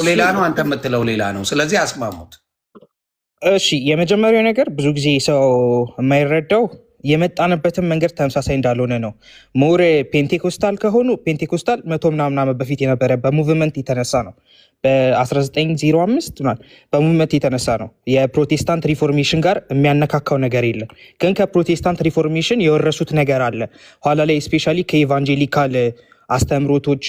ሌላ ነው፣ አንተ የምትለው ሌላ ነው። ስለዚህ አስማሙት። እሺ የመጀመሪያው ነገር ብዙ ጊዜ ሰው የማይረዳው የመጣንበትን መንገድ ተመሳሳይ እንዳልሆነ ነው። ሞር ፔንቴኮስታል ከሆኑ ፔንቴኮስታል 100 ምናምን ዓመት በፊት የነበረ በሙቭመንት የተነሳ ነው። በ1905 በሙቭመንት የተነሳ ነው። የፕሮቴስታንት ሪፎርሜሽን ጋር የሚያነካካው ነገር የለም። ግን ከፕሮቴስታንት ሪፎርሜሽን የወረሱት ነገር አለ። ኋላ ላይ ስፔሻሊ ከኢቫንጀሊካል አስተምሮቶች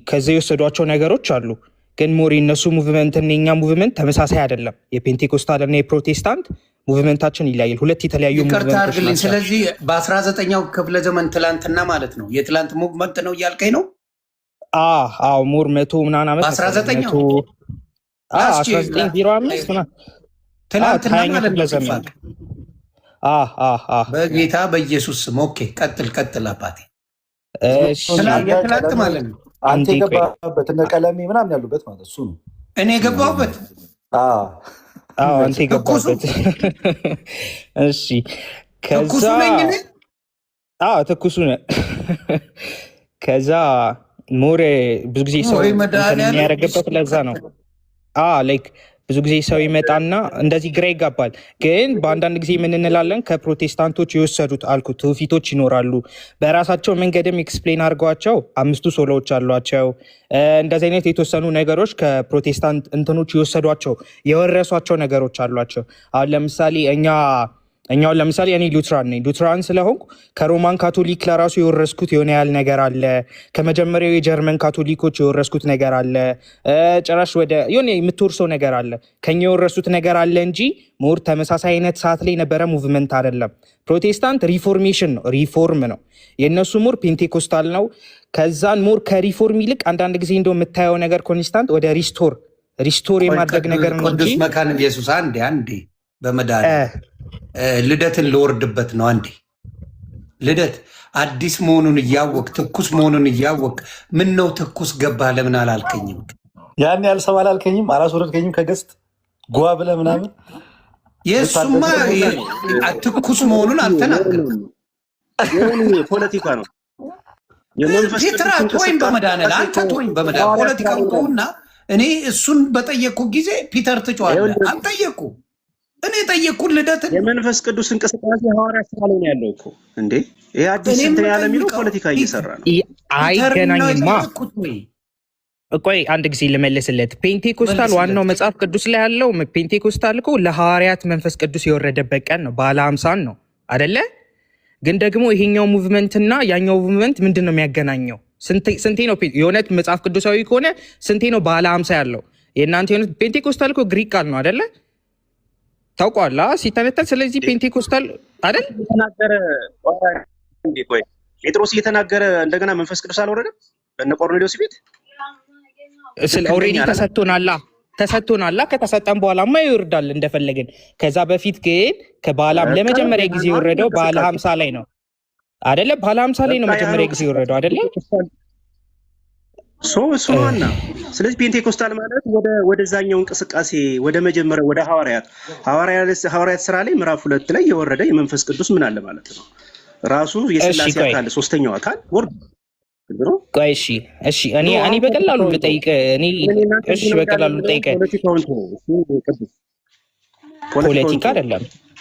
ከዚ የወሰዷቸው ነገሮች አሉ። ግን ሞሪ እነሱ ሙቭመንት እና የኛ ሙቭመንት ተመሳሳይ አይደለም። የፔንቴኮስታል እና የፕሮቴስታንት ሙቭመንታችን ይለያል። ሁለት የተለያዩ ሙቭመንቶች ናቸው። ስለዚህ በ19ኛው ክፍለ ዘመን ትላንትና ማለት ነው የትላንት ሙቭመንት ነው እያልከኝ ነው? አዎ ሞር 100 ምናምን ዓመት በ19ኛው 1905 ትላንትና ማለት ነው። በጌታ በኢየሱስ ስም ኦኬ፣ ቀጥል አባቴ። የትላንት ማለት ነው አንተ የገባበት እነ ቀለሜ ምናምን ያሉበት ማለት እሱ ነው። እኔ የገባሁበት አንተ የገባበት። እሺ ከዛ ትኩሱ ነህ። ከዛ ሞር ብዙ ጊዜ ሰው የሚያደርግበት ለዛ ነው። ላይክ ብዙ ጊዜ ሰው ይመጣና እንደዚህ ግራ ይጋባል። ግን በአንዳንድ ጊዜ ምን እንላለን? ከፕሮቴስታንቶች የወሰዱት አልኩ ትውፊቶች ይኖራሉ። በራሳቸው መንገድም ኤክስፕሌን አድርገዋቸው 5ቱ ሶሎዎች አሏቸው። እንደዚህ አይነት የተወሰኑ ነገሮች ከፕሮቴስታንት እንትኖች የወሰዷቸው የወረሷቸው ነገሮች አሏቸው። አሁን ለምሳሌ እኛውን ለምሳሌ እኔ ሉትራን ነኝ። ሉትራን ስለሆንኩ ከሮማን ካቶሊክ ለራሱ የወረስኩት የሆነ ያህል ነገር አለ። ከመጀመሪያው የጀርመን ካቶሊኮች የወረስኩት ነገር አለ። ጭራሽ ወደ የሆነ የምትወርሰው ነገር አለ። ከኛ የወረሱት ነገር አለ እንጂ ሞር ተመሳሳይ አይነት ሰዓት ላይ ነበረ ሙቭመንት አይደለም። ፕሮቴስታንት ሪፎርሜሽን ነው፣ ሪፎርም ነው። የእነሱ ሞር ፔንቴኮስታል ነው። ከዛን ሞር ከሪፎርም ይልቅ አንዳንድ ጊዜ እንደው የምታየው ነገር ኮንስታንት ወደ ሪስቶር የማድረግ ነገር ነው እንጂ ቅዱስ መካነ ኢየሱስ አንዴ በመድኃኒዓለም ልደትን ልወርድበት ነው። አንዴ ልደት አዲስ መሆኑን እያወቅ ትኩስ መሆኑን እያወቅ ምን ነው ትኩስ ገባ ለምን አላልከኝም? ያን ያልሰማ አላልከኝም? አላስወረድከኝም ከገስት ጓ ብለህ ምናምን? የእሱማ ትኩስ መሆኑን አልተናገርክም። ፖለቲካ ነው ጌትራ ተወይም በመድኃኒዓለም አንተ ተወይም በመድኃኒዓለም ፖለቲካውን ተውና እኔ እሱን በጠየቅኩ ጊዜ ፒተር ትጫዋለህ። አልጠየቅኩ እኔ ጠየቅኩት ልደትን። የመንፈስ ቅዱስ እንቅስቃሴ ሐዋርያ ስራ ላይ ያለው እኮ እንዴ ይሄ አዲስ እንትን ያለ የሚለው ፖለቲካ እየሰራ ነው። አይገናኝማ። ቆይ አንድ ጊዜ ልመልስለት። ፔንቴኮስታል ዋናው መጽሐፍ ቅዱስ ላይ ያለው ፔንቴኮስታል እኮ ለሐዋርያት መንፈስ ቅዱስ የወረደበት ቀን ነው፣ በዓለ ሃምሳን ነው አይደለ? ግን ደግሞ ይሄኛው ሙቭመንትና ያኛው ሙቭመንት ምንድን ነው የሚያገናኘው? ስንቴ ነው የእውነት መጽሐፍ ቅዱሳዊ ከሆነ ስንቴ ነው በዓለ ሃምሳ ያለው? የእናንተ የሆነት ፔንቴኮስታል እኮ ግሪክ ቃል ነው አይደለ? ታውቋላ ሲተነተን። ስለዚህ ፔንቴኮስታል አይደል ተናገረ። ቆይ ጴጥሮስ እየተናገረ እንደገና መንፈስ ቅዱስ አልወረደም በእነ ቆርኔሌዎስ ቤት? ኦልሬዲ ተሰጥቶናላ። ከተሰጠን በኋላማ ይወርዳል እንደፈለግን። ከዛ በፊት ግን ከበዓላም ለመጀመሪያ ጊዜ የወረደው በዓለ ሃምሳ ላይ ነው አይደለ? በዓለ ሃምሳ ላይ ነው መጀመሪያ ጊዜ የወረደው አይደለ? ዋና ስለዚህ ፔንቴኮስታል ማለት ወደዛኛው እንቅስቃሴ ወደ መጀመሪያ ወደ ሐዋርያት ስራ ላይ ምዕራፍ 2 ላይ የወረደ የመንፈስ ቅዱስ ምን አለ ማለት ነው። ራሱ የሥላሴ አካል ሶስተኛው አካል ወርዶ ቆይ እሺ እኔ በቀላሉ ልጠይቅ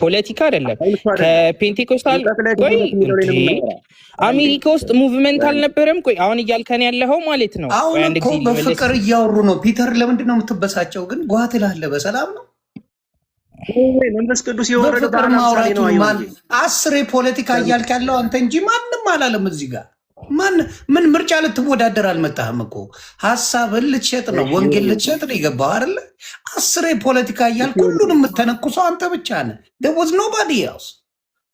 ፖለቲካ አይደለም ከፔንቴኮስታል ቆይ አሜሪካ ውስጥ ሙቭመንት አልነበረም? ቆይ አሁን እያልከን ያለኸው ማለት ነው። አሁን እኮ በፍቅር እያወሩ ነው። ፒተር ለምንድን ነው የምትበሳጨው ግን? ጓ ትላለህ። በሰላም ነው መንፈስ ቅዱስ የወረደ ማውራቱ 10 ፖለቲካ እያልክ ያለው አንተ እንጂ ማንም አላለም እዚህ ጋር። ምን ምርጫ ልትወዳደር አልመጣህም እኮ። ሀሳብን ልትሸጥ ነው፣ ወንጌል ልትሸጥ ነው። የገባው አይደለ? 10 ፖለቲካ እያልክ ሁሉንም የምተነኩሰው አንተ ብቻ ነህ። there was nobody else።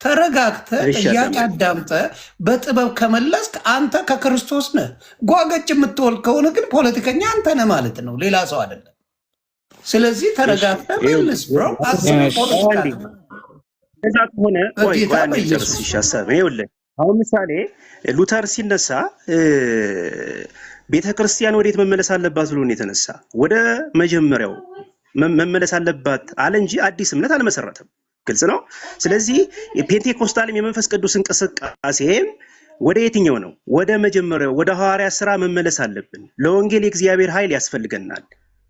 ተረጋግተህ ጥያቄ አዳምጠህ በጥበብ ከመለስክ አንተ ከክርስቶስ ነህ። ጓገጭ የምትወል ከሆነ ግን ፖለቲከኛ አንተ ነህ ማለት ነው፣ ሌላ ሰው አይደለም። ስለዚህ ተረጋግተህ መልስ ብሮ። አሁን ምሳሌ ሉተር ሲነሳ ቤተክርስቲያን ወዴት መመለስ አለባት ብሎ ነው የተነሳ። ወደ መጀመሪያው መመለስ አለባት አለ እንጂ አዲስ እምነት አልመሰረተም። ግልጽ ነው። ስለዚህ የፔንቴኮስታልም የመንፈስ ቅዱስ እንቅስቃሴም ወደ የትኛው ነው? ወደ መጀመሪያው ወደ ሐዋርያት ሥራ መመለስ አለብን። ለወንጌል የእግዚአብሔር ኃይል ያስፈልገናል።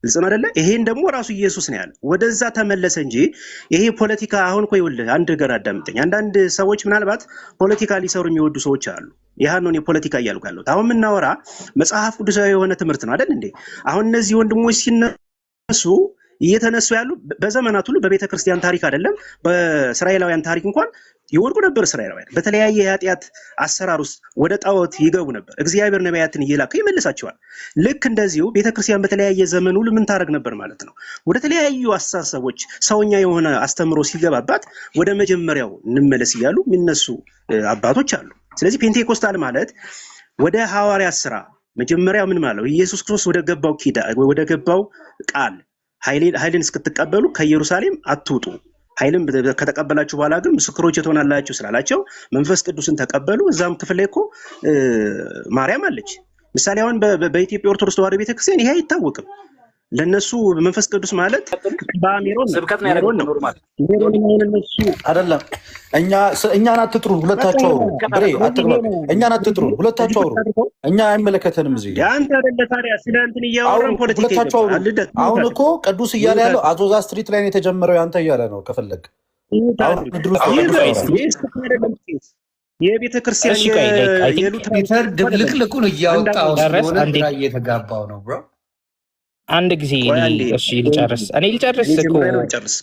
ግልጽ ነው አይደለ? ይሄን ደግሞ ራሱ ኢየሱስ ነው ያለው። ወደዛ ተመለሰ እንጂ ይሄ ፖለቲካ አሁን እኮ ይኸውልህ፣ አንድ ነገር አዳምጠኝ። አንዳንድ ሰዎች ምናልባት ፖለቲካ ሊሰሩ የሚወዱ ሰዎች አሉ። ይሄን ነው ፖለቲካ እያልኩ ያለሁት። አሁን የምናወራ መጽሐፍ ቅዱሳዊ የሆነ ትምህርት ነው አይደል እንዴ? አሁን እነዚህ ወንድሞች ሲነሱ እየተነሱ ያሉ በዘመናት ሁሉ በቤተ ክርስቲያን ታሪክ አይደለም በእስራኤላውያን ታሪክ እንኳን ይወድቁ ነበር። እስራኤላውያን በተለያየ የኃጢአት አሰራር ውስጥ ወደ ጣዖት ይገቡ ነበር። እግዚአብሔር ነቢያትን እየላከ ይመልሳቸዋል። ልክ እንደዚሁ ቤተክርስቲያን በተለያየ ዘመን ሁሉ ምን ታደርግ ነበር ማለት ነው? ወደ ተለያዩ አስተሳሰቦች ሰውኛ የሆነ አስተምሮ ሲገባባት ወደ መጀመሪያው እንመለስ እያሉ የሚነሱ አባቶች አሉ። ስለዚህ ፔንቴኮስታል ማለት ወደ ሐዋርያት ሥራ መጀመሪያ ምን ማለት ኢየሱስ ክርስቶስ ወደ ገባው ኪዳን ወደ ገባው ቃል ኃይልን እስክትቀበሉ ከኢየሩሳሌም አትውጡ፣ ኃይልን ከተቀበላችሁ በኋላ ግን ምስክሮች ትሆናላችሁ ስላላቸው መንፈስ ቅዱስን ተቀበሉ። እዛም ክፍል ላይ እኮ ማርያም አለች። ምሳሌ አሁን በኢትዮጵያ ኦርቶዶክስ ተዋሕዶ ቤተክርስቲያን ይሄ አይታወቅም። ለነሱ መንፈስ ቅዱስ ማለት ባሜሮን ስብከት ነው ያደረገው። ኖርማል እነሱ አይደለም። እኛን አትጥሩ፣ ሁለታችሁ አውሩ። ብሬ አትግባ። እኛን አትጥሩ፣ ሁለታችሁ አውሩ። እኛ አይመለከተንም። እዚህ ያንተ አይደለ ታዲያ ስለ እንትን እያወራን ፖለቲካ ሁለታችሁ አውሩ። አሁን እኮ ቅዱስ እያለ ያለው አዞዛ ስትሪት ላይ ነው የተጀመረው። ያንተ እያለ ነው። ከፈለግ የቤተ ክርስቲያን የሉተር ድብልቅልቁን እያወጣው ስለሆነ ግራ እየተጋባው ነው ብሮ። አንድ ጊዜ እሺ ልጨርስ፣ እኔ ልጨርስ እኮ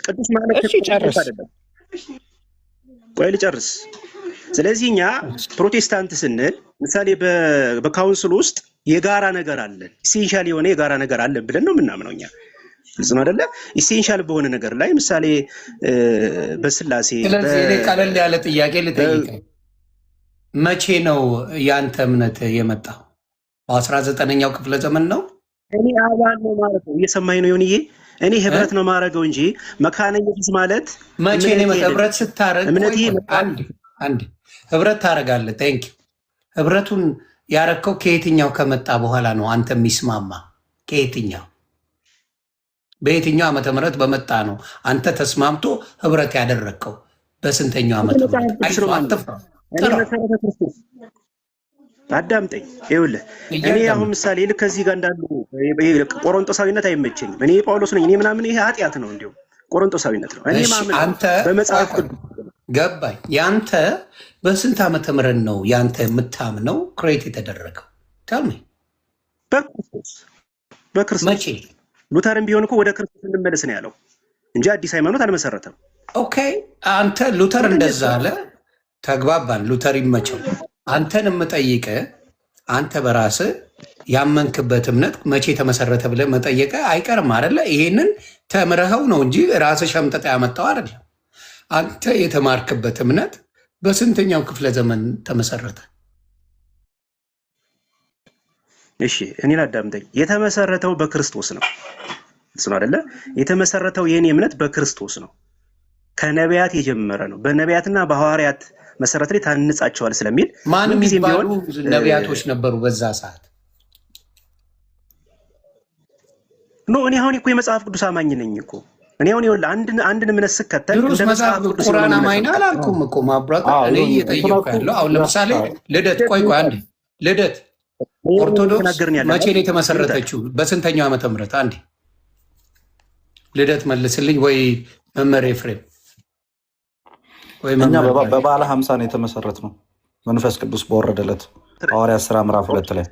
ቅዱስ ማለት እሺ ጨርስ፣ ቆይ ልጨርስ። ስለዚህ እኛ ፕሮቴስታንት ስንል ምሳሌ በካውንስል ውስጥ የጋራ ነገር አለን፣ ኢሴንሻል የሆነ የጋራ ነገር አለን ብለን ነው የምናምነው እኛ። ግልጽ ነው አይደለ? ኢሴንሻል በሆነ ነገር ላይ ምሳሌ በስላሴ። ስለዚህ እኔ ቀለል ያለ ጥያቄ ልጠይቅህ፣ መቼ ነው ያንተ እምነት የመጣው? በ19ኛው ክፍለ ዘመን ነው? እኔ አባል ነው ማለት ነው። እየሰማኝ ነው ይሁንዬ። እኔ ህብረት ነው ማረገው እንጂ መካነ ኢየሱስ ማለት መቼ ነው ህብረት ስታረግ? አንድ ህብረት ታረጋለህ። ቴንክ ዩ። ህብረቱን ያረከው ከየትኛው ከመጣ በኋላ ነው አንተ የሚስማማ? ከየትኛው በየትኛው ዓመተ ምህረት በመጣ ነው አንተ ተስማምቶ ህብረት ያደረግከው? በስንተኛው ዓመተ ምህረት? አዳምጠኝ። ይኸውልህ እኔ አሁን ምሳሌ ልክ ከዚህ ጋር እንዳሉ ቆሮንጦሳዊነት አይመቸኝም። እኔ ጳውሎስ ነኝ እኔ ምናምን ይሄ ኃጢአት ነው፣ እንዲሁ ቆሮንጦሳዊነት ነው። እኔ ማምን አንተ በመጽሐፍ ቅዱስ ገባኝ። ያንተ በስንት ዓመተ ምህረት ነው ያንተ የምታምነው ክሬት የተደረገው? ታልሚ በክርስቶስ መቼ? ሉተርም ቢሆን እኮ ወደ ክርስቶስ እንመለስ ነው ያለው እንጂ አዲስ ሃይማኖት አልመሰረተም። ኦኬ አንተ ሉተር እንደዛ አለ፣ ተግባባን። ሉተር ይመቸው። አንተን የምጠይቅህ አንተ በራስህ ያመንክበት እምነት መቼ ተመሰረተ ብለህ መጠየቅ አይቀርም አይደለ? ይሄንን ተምረኸው ነው እንጂ ራስህ ሸምጠጥ ያመጣው አይደለም። አንተ የተማርክበት እምነት በስንተኛው ክፍለ ዘመን ተመሰረተ? እሺ እኔ ላዳምጠኝ። የተመሰረተው በክርስቶስ ነው። እሱ ነው አይደለ? የተመሰረተው የኔ እምነት በክርስቶስ ነው። ከነቢያት የጀመረ ነው። በነቢያትና በሐዋርያት መሰረት ላይ ታንጻቸዋል ስለሚል ማንም የሚባሉ ነቢያቶች ነበሩ በዛ ሰዓት? ኖ እኔ አሁን እኮ የመጽሐፍ ቅዱስ አማኝ ነኝ እኮ። እኔ አሁን ይኸውልህ አንድን እምነት ስከተል እንደ መጽሐፍ ቅዱስ ቁርአን አማኝ ነኝ አላልኩም እኮ ማብራት። እኔ እየጠየቅኩ ያለው አሁን ለምሳሌ ልደት፣ ቆይ አንዴ ልደት ኦርቶዶክስ መቼ ነው የተመሰረተችው? በስንተኛው ዓመተ ምህረት? አንዴ ልደት መልስልኝ፣ ወይ መመር ኤፍሬም። እኛ በበዓለ 50 ነው የተመሰረት ነው መንፈስ ቅዱስ በወረደለት ሐዋርያት ሥራ ምዕራፍ 2 ላይ።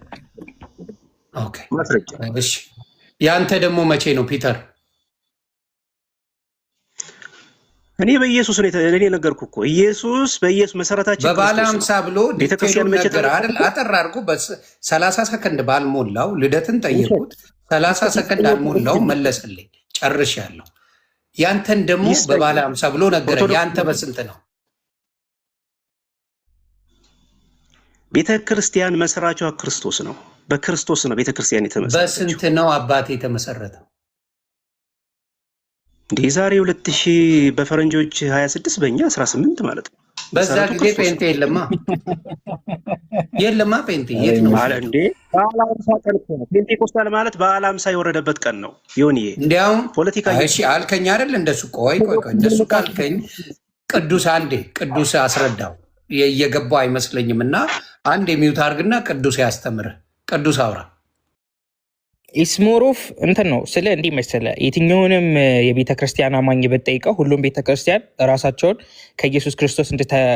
እሺ ያንተ ደግሞ መቼ ነው ፒተር? እኔ በኢየሱስ ነው እኔ ነገርኩህ እኮ ኢየሱስ በኢየሱስ መሰረታችን በበዓለ 50 ብሎ ቤተክርስቲያን ነገር አይደል? አጠር አድርጎ በ30 ሰከንድ ባልሞላው ልደትን ጠየቁት። 30 ሰከንድ አልሞላው መለሰልኝ። ጨርሻለሁ። ያንተን ደግሞ በበዓለ 50 ብሎ ነገረኝ። ያንተ በስንት ነው? ቤተክርስቲያን መስራቿ ክርስቶስ ነው። በክርስቶስ ነው ቤተክርስቲያን የተመሰረተችው። በስንት ነው አባቴ የተመሰረተው? እንደ ዛሬ 2000 በፈረንጆች 26 በእኛ 18 ማለት ነው። በዛ ጊዜ ጴንጤ የለማ ጴንጤ የት ነው ማለት እንዴ? በዓለ 50 ቀን እኮ ነው ፔንቴኮስታል ማለት በዓለ 50 የወረደበት ቀን ነው። ይሁንዬ እንዲያውም ፖለቲካ እሺ አልከኝ አይደል? እንደሱ ቆይ እንደሱ ካልከኝ ቅዱስ አንዴ ቅዱስ አስረዳው። እየገባው አይመስለኝም እና አንድ የሚውት አርግና ቅዱስ ያስተምርህ። ቅዱስ አውራ ኢስሞሮፍ እንትን ነው ስለ እንዲህ መሰለ የትኛውንም የቤተ ክርስቲያን አማኝ ብትጠይቀው ሁሉም ቤተ ክርስቲያን ራሳቸውን ከኢየሱስ ክርስቶስ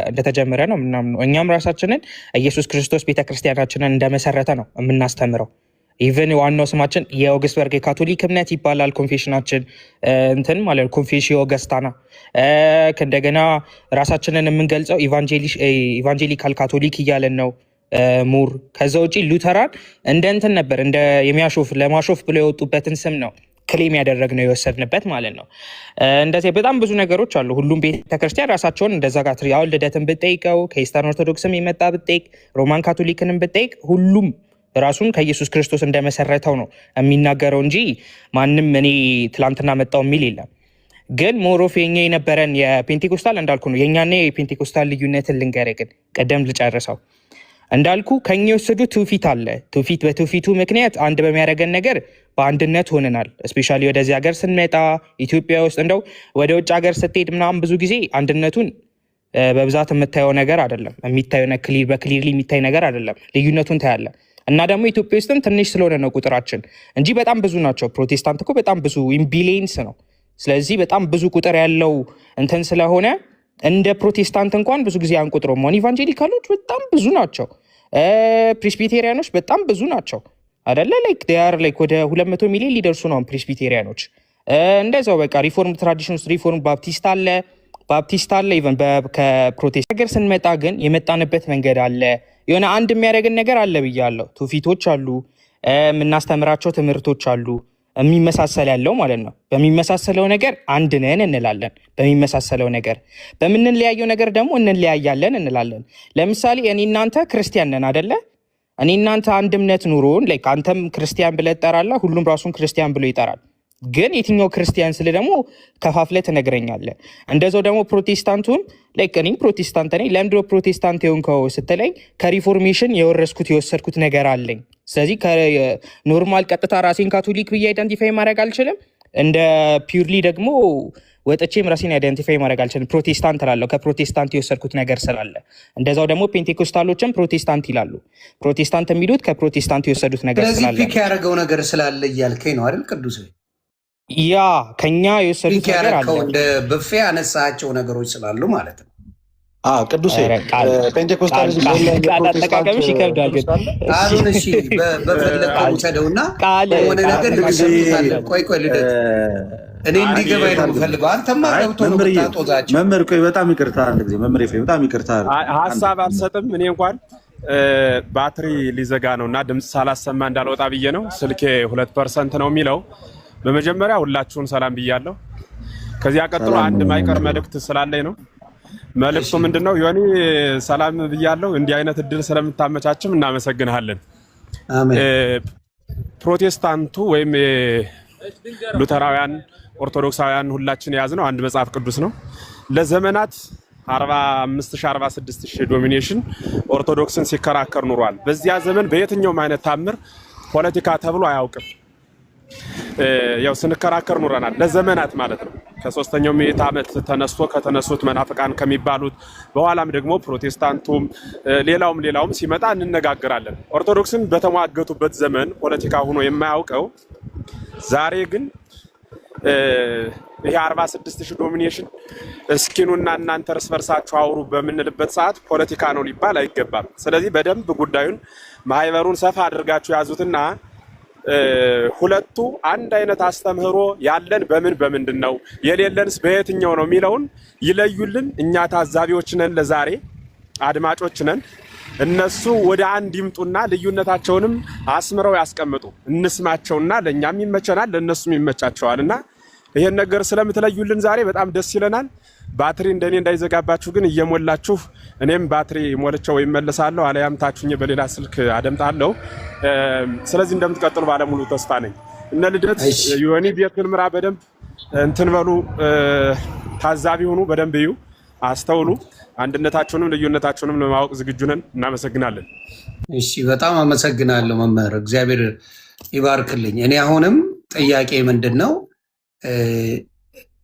እንደተጀመረ ነው ምናምን። እኛም ራሳችንን ኢየሱስ ክርስቶስ ቤተ ክርስቲያናችንን እንደመሰረተ ነው የምናስተምረው። ኢቨን ዋናው ስማችን የኦግስበርግ የካቶሊክ እምነት ይባላል። ኮንፌሽናችን እንትን ማለት ኮንፌሽዮ ኦገስታና። እንደገና ራሳችንን የምንገልጸው ኢቫንጀሊካል ካቶሊክ እያለን ነው ሙር። ከዛ ውጪ ሉተራን እንደ እንትን ነበር እንደ ለማሾፍ ብሎ የወጡበትን ስም ነው ክሌም ያደረግነው የወሰድንበት ማለት ነው። እንደዚህ በጣም ብዙ ነገሮች አሉ። ሁሉም ቤተክርስቲያን ራሳቸውን እንደዛ ጋር ያው ልደትን ብትጠይቀው ከኢስተርን ኦርቶዶክስም የመጣ ብትጠይቅ ሮማን ካቶሊክንም ብትጠይቅ ሁሉም ራሱን ከኢየሱስ ክርስቶስ እንደመሰረተው ነው የሚናገረው እንጂ ማንም እኔ ትላንትና መጣው የሚል የለም። ግን ሞሮፍ የኛ የነበረን የፔንቴኮስታል እንዳልኩ ነው። የኛና የፔንቴኮስታል ልዩነትን ልንገርህ፣ ግን ቀደም ልጨርሰው እንዳልኩ ከኛ የወሰዱ ትውፊት አለ። ትውፊት በትውፊቱ ምክንያት አንድ በሚያደርገን ነገር በአንድነት ሆነናል። እስፔሻሊ ወደዚህ ሀገር ስንመጣ ኢትዮጵያ ውስጥ እንደው ወደ ውጭ ሀገር ስትሄድ ምናምን ብዙ ጊዜ አንድነቱን በብዛት የምታየው ነገር አይደለም። የሚታየው በክሊርሊ የሚታይ ነገር አይደለም። ልዩነቱን ታያለ። እና ደግሞ ኢትዮጵያ ውስጥም ትንሽ ስለሆነ ነው ቁጥራችን እንጂ በጣም ብዙ ናቸው። ፕሮቴስታንት እኮ በጣም ብዙ ኢምቢሊየንስ ነው። ስለዚህ በጣም ብዙ ቁጥር ያለው እንትን ስለሆነ እንደ ፕሮቴስታንት እንኳን ብዙ ጊዜ አንቆጥረውም። ሆን ኢቫንጀሊካሎች በጣም ብዙ ናቸው። ፕሬስቢቴሪያኖች በጣም ብዙ ናቸው አደለ? ላይክ ወደ 200 ሚሊዮን ሊደርሱ ነው ፕሬስቢቴሪያኖች። እንደዛው በቃ ሪፎርም ትራዲሽን ውስጥ ሪፎርም ባፕቲስት አለ ኢቨን ከፕሮቴስታንት ሀገር ስንመጣ ግን የመጣንበት መንገድ አለ። የሆነ አንድ የሚያደርግን ነገር አለ ብያለሁ። ትውፊቶች አሉ፣ የምናስተምራቸው ትምህርቶች አሉ። የሚመሳሰል ያለው ማለት ነው። በሚመሳሰለው ነገር አንድ ነን እንላለን። በሚመሳሰለው ነገር በምንለያየው ነገር ደግሞ እንለያያለን እንላለን። ለምሳሌ እኔ እናንተ ክርስቲያን ነን አደለ? እኔ እናንተ አንድ እምነት ኑሮን ላይክ አንተም ክርስቲያን ብለህ ትጠራለህ፣ ሁሉም ራሱን ክርስቲያን ብሎ ይጠራል። ግን የትኛው ክርስቲያን ስለ ደግሞ ከፋፍለህ ትነግረኛለህ። እንደዛው ደግሞ ፕሮቴስታንቱን ላይክ እኔም ፕሮቴስታንት ነኝ። ለምንድን ነው ፕሮቴስታንት የሆንከው ስትለኝ ከሪፎርሜሽን የወረስኩት ነገር አለኝ። ስለዚህ ከኖርማል ቀጥታ ራሴን ካቶሊክ ብዬ አይደንቲፋይ ማድረግ አልችልም። እንደ ፒውርሊ ደግሞ ወጥቼም ራሴን አይደንቲፋይ ማድረግ አልችልም። ፕሮቴስታንት እላለሁ ከፕሮቴስታንት የወሰድኩት ነገር ስላለ። እንደዛው ደግሞ ፔንቴኮስታሎችም ፕሮቴስታንት ይላሉ። ፕሮቴስታንት የሚሉት ከፕሮቴስታንት የወሰዱት ነገር ስላለ። ስለዚህ ፒክ ያደረገው ነገር ስላለ እያልከኝ ነው አይደል ቅዱስ? ያ ከኛ የወሰዱት ነገር አለ። እንደ ብፌ ያነሳቸው ነገሮች ስላሉ ማለት ነው። ቅዱስ ፔንቴኮስታሊዝም አጠቃቀምሽ ይከብዳል። ግን ቃሉን እሺ በፈለቀው ውሰደውና ሆነ ነገር ቆይ ልደት እኔ እንዲገባኝ ነው የምፈልገው። አንተማ ገብቶ ነው የምታጦዛቸው። መምህር ቆይ በጣም ይቅርታ፣ አንድ ጊዜ መምህር ኤፍሬም በጣም ይቅርታ፣ ሀሳብ አልሰጥም። እኔ እንኳን ባትሪ ሊዘጋ ነው እና ድምፅ ሳላሰማ እንዳልወጣ ብዬ ነው። ስልኬ 2% ነው የሚለው። በመጀመሪያ ሁላችሁን ሰላም ብያለሁ። ከዚያ ቀጥሎ አንድ ማይቀር መልእክት ስላለኝ ነው። መልእክቱ ምንድነው? ዮኒ ሰላም ብያለሁ። እንዲህ አይነት እድል ስለምታመቻችም እናመሰግንሃለን። ፕሮቴስታንቱ ወይም ሉተራውያን፣ ኦርቶዶክሳውያን ሁላችን የያዝነው አንድ መጽሐፍ ቅዱስ ነው። ለዘመናት 45,000 ዶሚኔሽን ኦርቶዶክስን ሲከራከር ኑሯል። በዚያ ዘመን በየትኛውም አይነት ታምር ፖለቲካ ተብሎ አያውቅም። ያው ስንከራከር ኑረናል ለዘመናት ማለት ነው። ከ3ኛው ምዕተ ዓመት ተነስቶ ከተነሱት መናፍቃን ከሚባሉት በኋላም ደግሞ ፕሮቴስታንቱም ሌላውም ሲመጣ እንነጋገራለን። ኦርቶዶክስን በተሟገቱበት ዘመን ፖለቲካ ሆኖ የማያውቀው ዛሬ ግን ይሄ 46,000 ዶሚኔሽን እስኪኑና እናንተ እርስ በርሳችሁ አውሩ በምንልበት ሰዓት ፖለቲካ ነው ሊባል አይገባም። ስለዚህ በደንብ ጉዳዩን ማህበሩን ሰፋ አድርጋችሁ ያዙትና ሁለቱ አንድ አይነት አስተምህሮ ያለን በምንድን ነው የሌለንስ በየትኛው ነው የሚለውን ይለዩልን። እኛ ታዛቢዎች ነን፣ ለዛሬ አድማጮች ነን። እነሱ ወደ አንድ ይምጡና ልዩነታቸውንም አስምረው ያስቀምጡ። እንስማቸውና ለእኛም ይመቸናል ለእነሱም ይመቻቸዋልና ይሄን ነገር ስለምትለዩልን ዛሬ በጣም ደስ ይለናል። ባትሪ እንደኔ እንዳይዘጋባችሁ ግን እየሞላችሁ እኔም ባትሪ ሞልቼው ይመለሳለሁ፣ አለያም ታችሁኝ በሌላ ስልክ አደምጣለሁ። ስለዚህ እንደምትቀጥሉ ባለሙሉ ተስፋ ነኝ። እነ ልደት ዮኒ ቤትን ምራ በደንብ እንትን በሉ፣ ታዛቢ ሆኑ፣ በደንብ እዩ፣ አስተውሉ። አንድነታችሁንም ልዩነታችሁንም ለማወቅ ዝግጁ ነን። እናመሰግናለን። እሺ፣ በጣም አመሰግናለሁ መምህር፣ እግዚአብሔር ይባርክልኝ። እኔ አሁንም ጥያቄ ምንድን ነው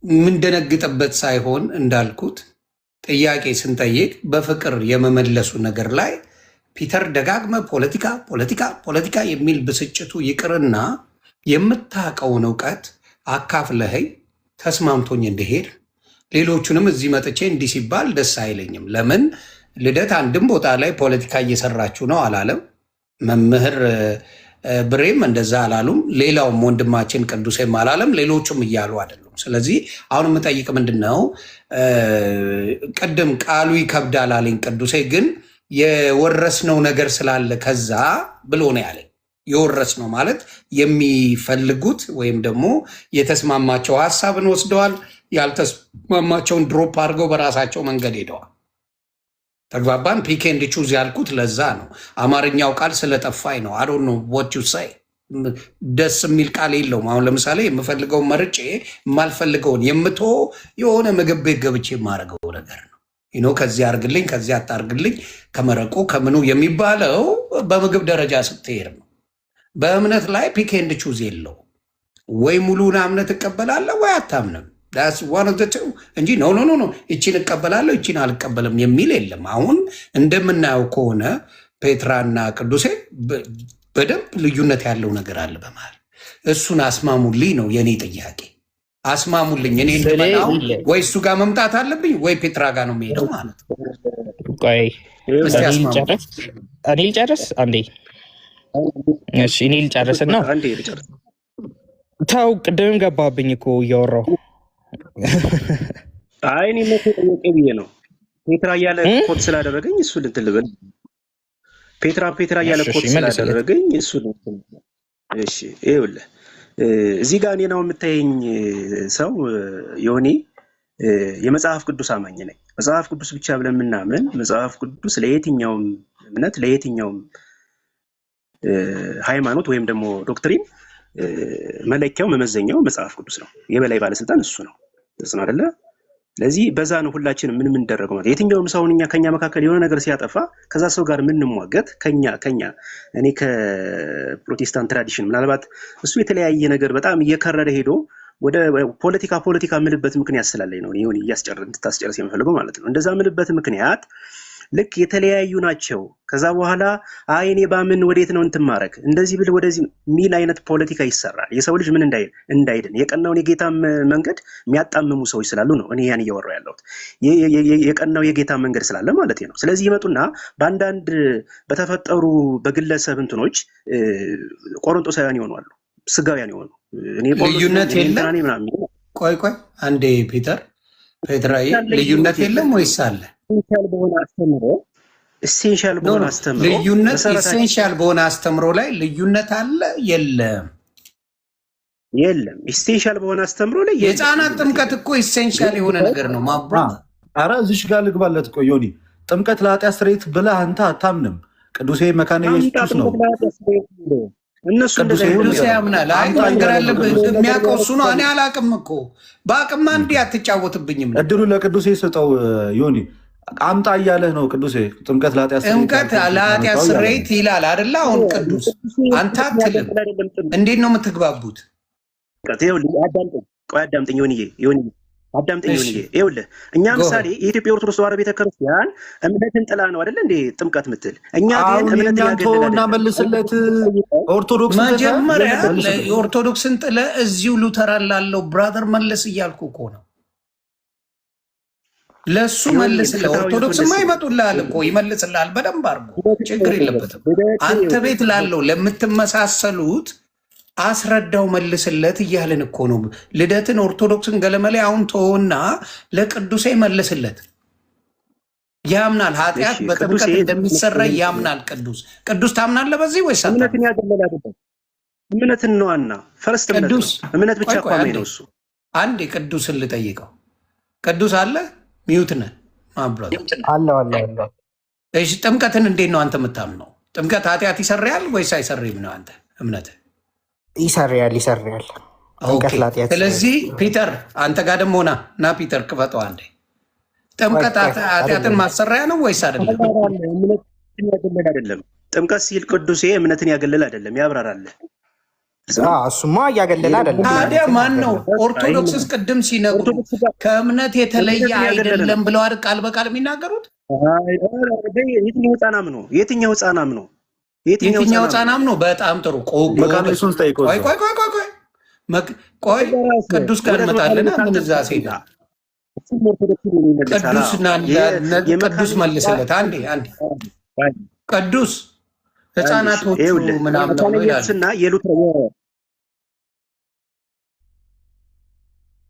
የምንደነግጥበት ሳይሆን እንዳልኩት ጥያቄ ስንጠይቅ በፍቅር የመመለሱ ነገር ላይ ፒተር ደጋግመ ፖለቲካ ፖለቲካ ፖለቲካ የሚል ብስጭቱ ይቅርና የምታውቀውን እውቀት አካፍለኸኝ ተስማምቶኝ እንደሄድ ሌሎቹንም እዚህ መጥቼ እንዲህ ሲባል ደስ አይለኝም። ለምን ልደት አንድም ቦታ ላይ ፖለቲካ እየሰራችሁ ነው አላለም። መምህር ብሬም እንደዛ አላሉም። ሌላውም ወንድማችን ቅዱሴም አላለም። ሌሎቹም እያሉ አይደሉም። ስለዚህ አሁን የምጠይቅ ምንድን ነው፣ ቅድም ቃሉ ይከብዳል አለኝ ቅዱሴ፣ ግን የወረስነው ነገር ስላለ ከዛ ብሎ ነው ያለኝ። የወረስነው ማለት የሚፈልጉት ወይም ደግሞ የተስማማቸው ሀሳብን ወስደዋል፣ ያልተስማማቸውን ድሮፕ አድርገው በራሳቸው መንገድ ሄደዋል። ተግባባን። ፒክ ኤንድ ቹዝ ያልኩት ለዛ ነው። አማርኛው ቃል ስለጠፋኝ ነው። አይ ዶንት ኖ ዋት ዩ ሴይ። ደስ የሚል ቃል የለውም። አሁን ለምሳሌ የምፈልገውን መርጬ የማልፈልገውን የምቶ የሆነ ምግብ ቤት ገብቼ የማደርገው ነገር ነው። ከዚህ አርግልኝ ከዚህ አታርግልኝ ከመረቁ ከምኑ የሚባለው በምግብ ደረጃ ስትሄድ ነው። በእምነት ላይ ፒክ ኤንድ ቹዝ የለው። ወይ ሙሉን እምነት እቀበላለሁ ወይ አታምንም እንጂ ኖ ይቺን እቀበላለሁ ይቺን አልቀበልም የሚል የለም። አሁን እንደምናየው ከሆነ ፔትራና ቅዱሴ በደንብ ልዩነት ያለው ነገር አለ በመሃል። እሱን አስማሙልኝ ነው የኔ ጥያቄ። አስማሙልኝ። እኔ እንደመጣው ወይ እሱ ጋር መምጣት አለብኝ ወይ ፔትራ ጋር ነው የሚሄደው ማለት ነው። ቆይ እኔ ልጨርስ አንዴ። እሺ እኔ ልጨርስና ተው፣ ቅድም ገባብኝ እኮ እያወራሁ። አይ እኔ መጠየቅ ብዬ ነው። ፔትራ እያለ ኮት ስላደረገኝ እሱ ልትል ብል ፔትራ እያለ ኮት ስላደረገኝ እሱ ልትል። እሺ ይኸውልህ እዚህ ጋር እኔ ነው የምታየኝ ሰው ዮኒ የመጽሐፍ ቅዱስ አማኝ ነኝ። መጽሐፍ ቅዱስ ብቻ ብለን የምናምን መጽሐፍ ቅዱስ ለየትኛውም እምነት ለየትኛውም ሃይማኖት ወይም ደግሞ ዶክትሪን መለኪያው መመዘኛው መጽሐፍ ቅዱስ ነው። የበላይ ባለስልጣን እሱ ነው። እሱ ነው አይደለ? ስለዚህ በዛ ነው ሁላችንም ምን እንደረገው ማለት የትኛውም ሰውን ከኛ መካከል የሆነ ነገር ሲያጠፋ ከዛ ሰው ጋር ምንሟገት ከኛ እኔ ከፕሮቴስታንት ትራዲሽን ምናልባት እሱ የተለያየ ነገር በጣም እየከረረ ሄዶ ወደ ፖለቲካ ምልበት ምክንያት ስላለኝ ነው ይሁን እንድታስጨርስ የምፈልገው ማለት ነው። እንደዛ ምልበት ምክንያት ልክ የተለያዩ ናቸው። ከዛ በኋላ እኔ ባምን ወዴት ነው እንትማረክ እንደዚህ ብል ወደዚህ ሚል አይነት ፖለቲካ ይሰራል። የሰው ልጅ ምን እንዳይድን የቀናውን የጌታ መንገድ የሚያጣምሙ ሰዎች ስላሉ ነው እኔ ያን እያወራሁ ያለሁት። የቀናው የጌታ መንገድ ስላለ ማለት ነው። ስለዚህ ይመጡና በአንዳንድ በተፈጠሩ በግለሰብ እንትኖች ቆሮንጦሳውያን ይሆናሉ፣ ስጋውያን ይሆኑ። ልዩነት የለም። ቆይ አንዴ ፔትራዬ ልዩነት የለም ወይስ አለ? ኢሴንሻል በሆነ አስተምሮ ልዩነት ኢሴንሻል በሆነ አስተምሮ ላይ ልዩነት አለ? የለም። ኢሴንሻል በሆነ አስተምሮ ላይ የህፃናት ጥምቀት እኮ ኢሴንሻል የሆነ ነገር ነው። ማብራ ኧረ እዚሽ ጋር ልግባለት። ቆይ ዮኒ ጥምቀት ለኃጢአት ስርየት ብለህ አንተ አታምንም። ቅዱሴ መካነ ኢየሱስ ነው። እነሱ ቅዱሴ ያምናል። አይ ነገር አለብህ የሚያውቀው እሱ ነው። እኔ አላውቅም እኮ በአቅማ እንዲህ አትጫወትብኝም። እድሉ ለቅዱሴ ስጠው ዮኒ። አምጣ እያለህ ነው ቅዱሴ። ጥምቀት ለኃጢአት ስርየት ይላል አይደለ? አሁን ቅዱስ አንተ አትልም። እንዴት ነው የምትግባቡት? አዳምጠኝ ዮኒዬ፣ ይኸውልህ እኛ ምሳሌ የኢትዮጵያ ኦርቶዶክስ ተዋሕዶ ቤተክርስቲያን እምነትን ጥላ ነው አይደለ እንዴ ጥምቀት ምትል? እኛ ግን እምነትን ያገለና መልስለት። ኦርቶዶክስ መጀመሪያ ኦርቶዶክስን ጥለ እዚሁ ሉተራን ላለው ብራዘር መልስ እያልኩ እኮ ነው። ለሱ መልስልህ። ኦርቶዶክስማ ይመጡልሃል እኮ ይመልስልሃል በደንብ አድርጎ፣ ችግር የለበትም። አንተ ቤት ላለው ለምትመሳሰሉት አስረዳው መልስለት እያልን እኮ ነው። ልደትን ኦርቶዶክስን ገለመሌ አሁን ተወና ለቅዱሴ መልስለት። ያምናል ኃጢአት በጥምቀት እንደሚሰራ ያምናል። ቅዱስ ታምናለህ በዚህ ወይስ እምነትን ያገለለ አይደለም? እምነትን ነውና ፈርስት እምነት ብቻ እኮ ነው እሱ። አንዴ ቅዱስን ልጠይቀው። ቅዱስ አለ ሚዩት ነህ ማብራት አለ። እሺ ጥምቀትን እንዴት ነው አንተ የምታምነው? ጥምቀት ኃጢአት ይሰራል ወይስ አይሰሪም ነው አንተ እምነት? ይሰራል። ስለዚህ ፒተር አንተ ጋር ደግሞ ና ፒተር ክፈተው አንዴ። ጥምቀት ኃጢአትን ማሰሪያ ነው ወይስ አይደለም? ጥምቀት ሲል ቅዱሴ እምነትን ያገለል አይደለም፣ ያብራራል። እሱማ እያገለለ አይደለም። ታዲያ ማን ነው ኦርቶዶክስስ ቅድም ሲነግሩ ከእምነት የተለየ አይደለም ብለው ቃል በቃል የሚናገሩት? የትኛው ህፃናም ነው? የትኛው ህፃናም ነው? የትኛው ህፃናም ነው? በጣም ጥሩ። ቆይ ቅዱስ ጋር እንመጣለን። ምን እዛ ሴዳ ቅዱስ መልስለት። አንዴ ቅዱስ ህፃናቶቹ ምናምን ነው ይላል።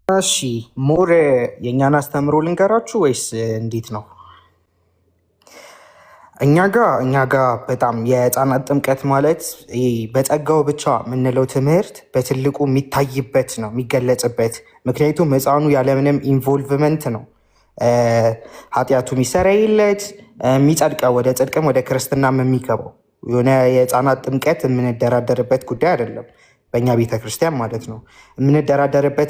እሺ ሞር የእኛን አስተምሮ ልንገራችሁ ወይስ እንዴት ነው? እኛ ጋ በጣም የህፃናት ጥምቀት ማለት በጸጋው ብቻ የምንለው ትምህርት በትልቁ የሚታይበት ነው የሚገለጽበት። ምክንያቱም ህፃኑ ያለምንም ኢንቮልቭመንት ነው ኃጢአቱ የሚሰረይለት የሚጸድቀው ወደ ጽድቅም ወደ ክርስትናም የሚገባው። የሆነ የህፃናት ጥምቀት የምንደራደርበት ጉዳይ አይደለም በእኛ ቤተክርስቲያን ማለት ነው። የምንደራደርበት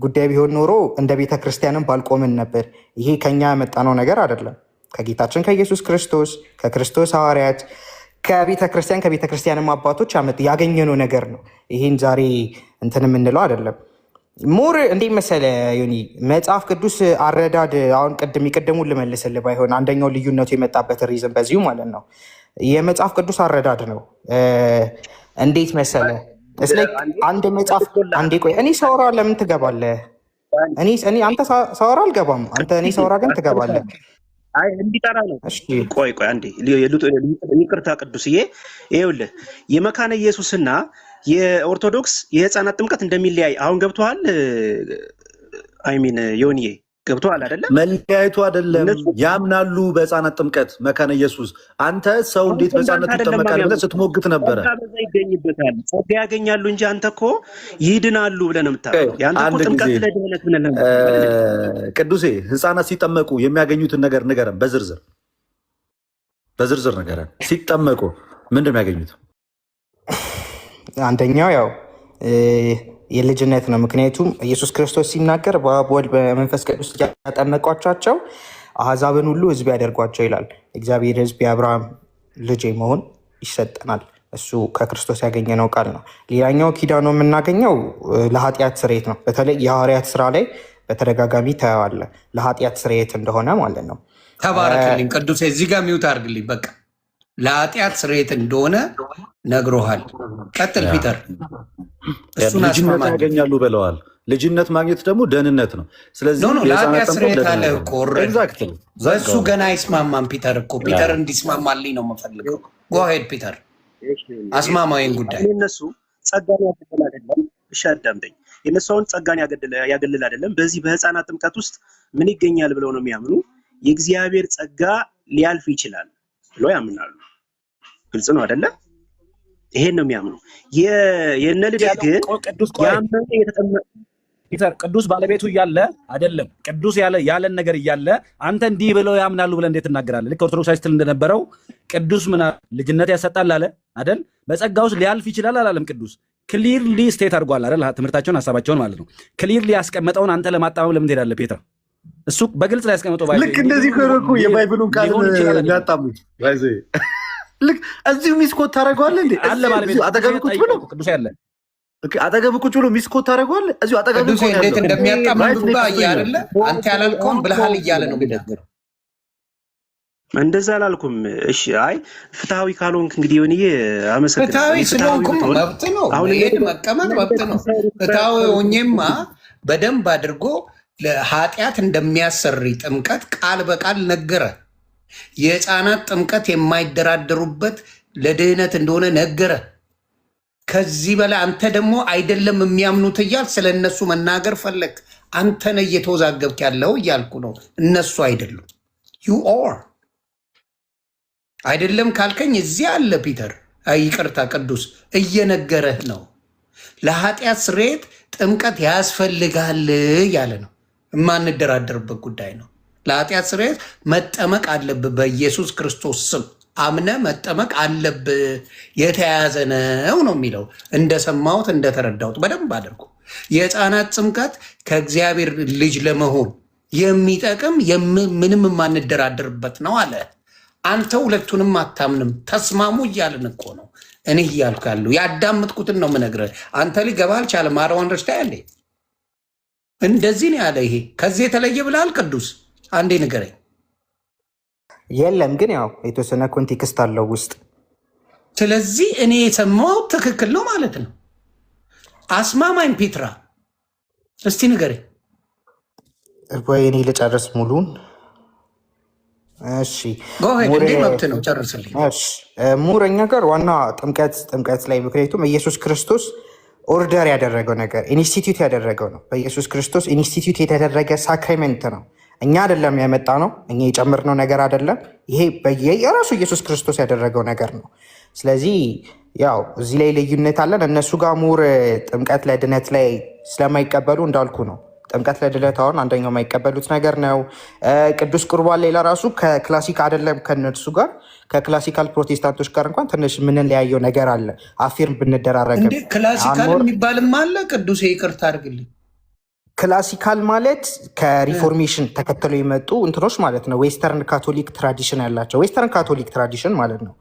ጉዳይ ቢሆን ኖሮ እንደ ቤተክርስቲያንም ባልቆምን ነበር። ይሄ ከኛ የመጣነው ነገር አይደለም። ከጌታችን ከኢየሱስ ክርስቶስ ከክርስቶስ ሐዋርያት ከቤተክርስቲያንም አባቶች ያገኘነው ነገር ነው። ይህን ዛሬ እንትን የምንለው አይደለም። ሞር እንዴት መሰለ ዮኒ፣ መጽሐፍ ቅዱስ አረዳድ አሁን ቅድሙ ልመልስልህ ባይሆን አንደኛው ልዩነቱ የመጣበት ሪዝን በዚሁ ማለት ነው የመጽሐፍ ቅዱስ አረዳድ ነው። እንዴት መሰለ አንድ መጽሐፍ አንዴ ቆይ፣ እኔ ሳወራ ለምን ትገባለህ? አንተ ሳወራ አልገባም። አንተ እኔ ሳወራ ግን ትገባለህ። አይ እንዲጠራ ነው። ቆይ አንዴ ይቅርታ ቅዱስዬ፣ ይኸውልህ የመካነ ኢየሱስና የኦርቶዶክስ የህፃናት ጥምቀት እንደሚለያይ አሁን ገብቶሃል? አይሚን ዮኒዬ ገብቶሃል አይደለም? መለያየቱ አይደለም፣ ያምናሉ በህፃናት ጥምቀት መካነ ኢየሱስ። አንተ ሰው እንዴት በህፃናት ይጠመቃል ብለህ ስትሞግት ነበረ። ይገኝበታል ጸጋ ያገኛሉ እንጂ አንተ እኮ ይድናሉ ብለህ ነው የምታውቀው። ያንተ እኮ ጥምቀት ለድህነት ብለህ ነው። ቅዱሴ ህፃናት ሲጠመቁ የሚያገኙትን ነገር ንገረን፣ በዝርዝር ንገረን። ሲጠመቁ ምንድን ነው የሚያገኙት? አንደኛው ያው የልጅነት ነው። ምክንያቱም ኢየሱስ ክርስቶስ ሲናገር በአብ ወልድ በመንፈስ ቅዱስ ያጠመቋቸው አሕዛብን ሁሉ ህዝብ ያደርጓቸው ይላል። እግዚአብሔር ህዝብ የአብርሃም ልጅ መሆን ይሰጠናል። እሱ ከክርስቶስ ያገኘነው ቃል ነው። ሌላኛው ኪዳኑ የምናገኘው ለኃጢአት ስርየት ነው። በተለይ የሐዋርያት ስራ ላይ በተደጋጋሚ ታየዋለ ለኃጢአት ስርየት እንደሆነ ማለት ነው። ተባረክልኝ ቅዱሴ፣ እዚህ ጋር ሚውት አድርግልኝ። በቃ ለኃጢአት ስርየት እንደሆነ ነግሮሃል። ቀጥል ፒተር። ልጅነት ያገኛሉ ብለዋል። ልጅነት ማግኘት ደግሞ ደህንነት ነው። ስለዚህ ለኃጢአት ስርየት አለ እኮ በእሱ ገና አይስማማም ፒተር እኮ። ፒተር እንዲስማማልኝ ነው የምፈልገው። ጎሄድ ፒተር፣ አስማማዊን ጉዳይ የነሱ ጸጋን ያገድል አይደለም። እሺ አዳምጠኝ። የነሱ አሁን ጸጋን ያገድል አይደለም። በዚህ በህፃናት ጥምቀት ውስጥ ምን ይገኛል ብለው ነው የሚያምኑ? የእግዚአብሔር ጸጋ ሊያልፍ ይችላል ብለው ያምናሉ። ግልጽ ነው አይደለ? ይሄን ነው የሚያምኑ። የነ ልደት ግን ያመነ የተጠመቀ ፒተር ቅዱስ ባለቤቱ እያለ አይደለም ቅዱስ ያለን ነገር እያለ አንተ እንዲህ ብለው ያምናሉ ብለህ እንዴት ትናገራለህ? ልክ ኦርቶዶክስ ስትል እንደነበረው ቅዱስ ምን ልጅነት ያሰጣል አለ አይደል? በጸጋ ውስጥ ሊያልፍ ይችላል አላለም? ቅዱስ ክሊርሊ ስቴት አድርጓል አይደል? ትምህርታቸውን ሀሳባቸውን ማለት ነው። ክሊርሊ ያስቀመጠውን አንተ ለማጣመም ለምን ትሄዳለህ ፔትር? እሱ በግልጽ ላይ ያስቀመጠው ልክ እንደዚህ ከሆነ የባይብሉን ቃል ያጣሙት ልክ እዚሁ ሚስኮት ታደርገዋለህ እንዴ? አለ ባለቤቱ አጠገብ ቁጭ ብሎ ቅዱስ ያለ አጠገብ ቁጭ ብሎ ሚስኮት ታደርገዋለህ። እዚሁ አጠገብ ቁጭ ብሎ እንዴት እንደሚያጣምም ብባ እያለ አንተ ያላልከውን ብለሃል እያለ ነው የሚናገረው። እንደዛ አላልኩም። እሺ አይ ፍትሃዊ ካልሆንክ እንግዲህ ሆነዬ አመሰግናለሁ። ፍትሃዊ ስለሆንኩም መብት ነው፣ መሄድ መቀመጥ መብት ነው። ፍትሃዊ ሆኜማ በደንብ አድርጎ ለኃጢአት እንደሚያሰሪ ጥምቀት ቃል በቃል ነገረ። የህፃናት ጥምቀት የማይደራደሩበት ለድህነት እንደሆነ ነገረ። ከዚህ በላይ አንተ ደግሞ አይደለም የሚያምኑት እያል ስለ እነሱ መናገር ፈለግ። አንተ ነህ እየተወዛገብክ ያለው እያልኩ ነው፣ እነሱ አይደሉም። ዩ ኦር አይደለም ካልከኝ እዚህ አለ ፒተር፣ ይቅርታ ቅዱስ እየነገረህ ነው። ለኃጢአት ስርየት ጥምቀት ያስፈልጋል ያለ ነው። የማንደራደርበት ጉዳይ ነው። ለኃጢአት ስርየት መጠመቅ አለብህ። በኢየሱስ ክርስቶስ ስም አምነ መጠመቅ አለብህ። የተያያዘ ነው ነው የሚለው እንደሰማሁት እንደተረዳሁት በደንብ አድርጎ። የህፃናት ጥምቀት ከእግዚአብሔር ልጅ ለመሆን የሚጠቅም ምንም የማንደራደርበት ነው አለ። አንተ ሁለቱንም አታምንም። ተስማሙ እያልን እኮ ነው። እኔ እያልኩ ያለው ያዳምጥኩትን ነው የምነግርህ። አንተ ሊገባ አልቻለም። አረዋን ረሽታ ያለ እንደዚህ ነው ያለ። ይሄ ከዚህ የተለየ ብለሃል ቅዱስ? አንዴ ንገረኝ። የለም ግን ያው የተወሰነ ኮንቴክስት አለው ውስጥ። ስለዚህ እኔ የሰማው ትክክል ነው ማለት ነው። አስማማኝ ፔትራ፣ እስቲ ንገረኝ። ወይ እኔ ልጨርስ ሙሉን? እሺ መብት ነው ጨርስልኝ። ሙር እኛ ጋር ዋና ጥምቀት ላይ ምክንያቱም ኢየሱስ ክርስቶስ ኦርደር ያደረገው ነገር ኢንስቲትዩት ያደረገው ነው። በኢየሱስ ክርስቶስ ኢንስቲትዩት የተደረገ ሳክራሜንት ነው። እኛ አይደለም ያመጣ ነው፣ እኛ የጨምርነው ነገር አይደለም። ይሄ የራሱ ኢየሱስ ክርስቶስ ያደረገው ነገር ነው። ስለዚህ ያው እዚህ ላይ ልዩነት አለን። እነሱ ጋር ሙር ጥምቀት ለድነት ላይ ስለማይቀበሉ እንዳልኩ ነው። ጥምቀት ለድነት አሁን አንደኛው የማይቀበሉት ነገር ነው። ቅዱስ ቁርባን ሌላ ራሱ ከክላሲክ አይደለም ከነሱ ጋር ከክላሲካል ፕሮቴስታንቶች ጋር እንኳን ትንሽ የምንለያየው ነገር አለ። አፌርም ብንደራረግ ክላሲካል የሚባልም አለ። ቅዱስ ይቅርታ አድርግልኝ። ክላሲካል ማለት ከሪፎርሜሽን ተከትለው የመጡ እንትኖች ማለት ነው። ዌስተርን ካቶሊክ ትራዲሽን ያላቸው ዌስተርን ካቶሊክ ትራዲሽን ማለት ነው።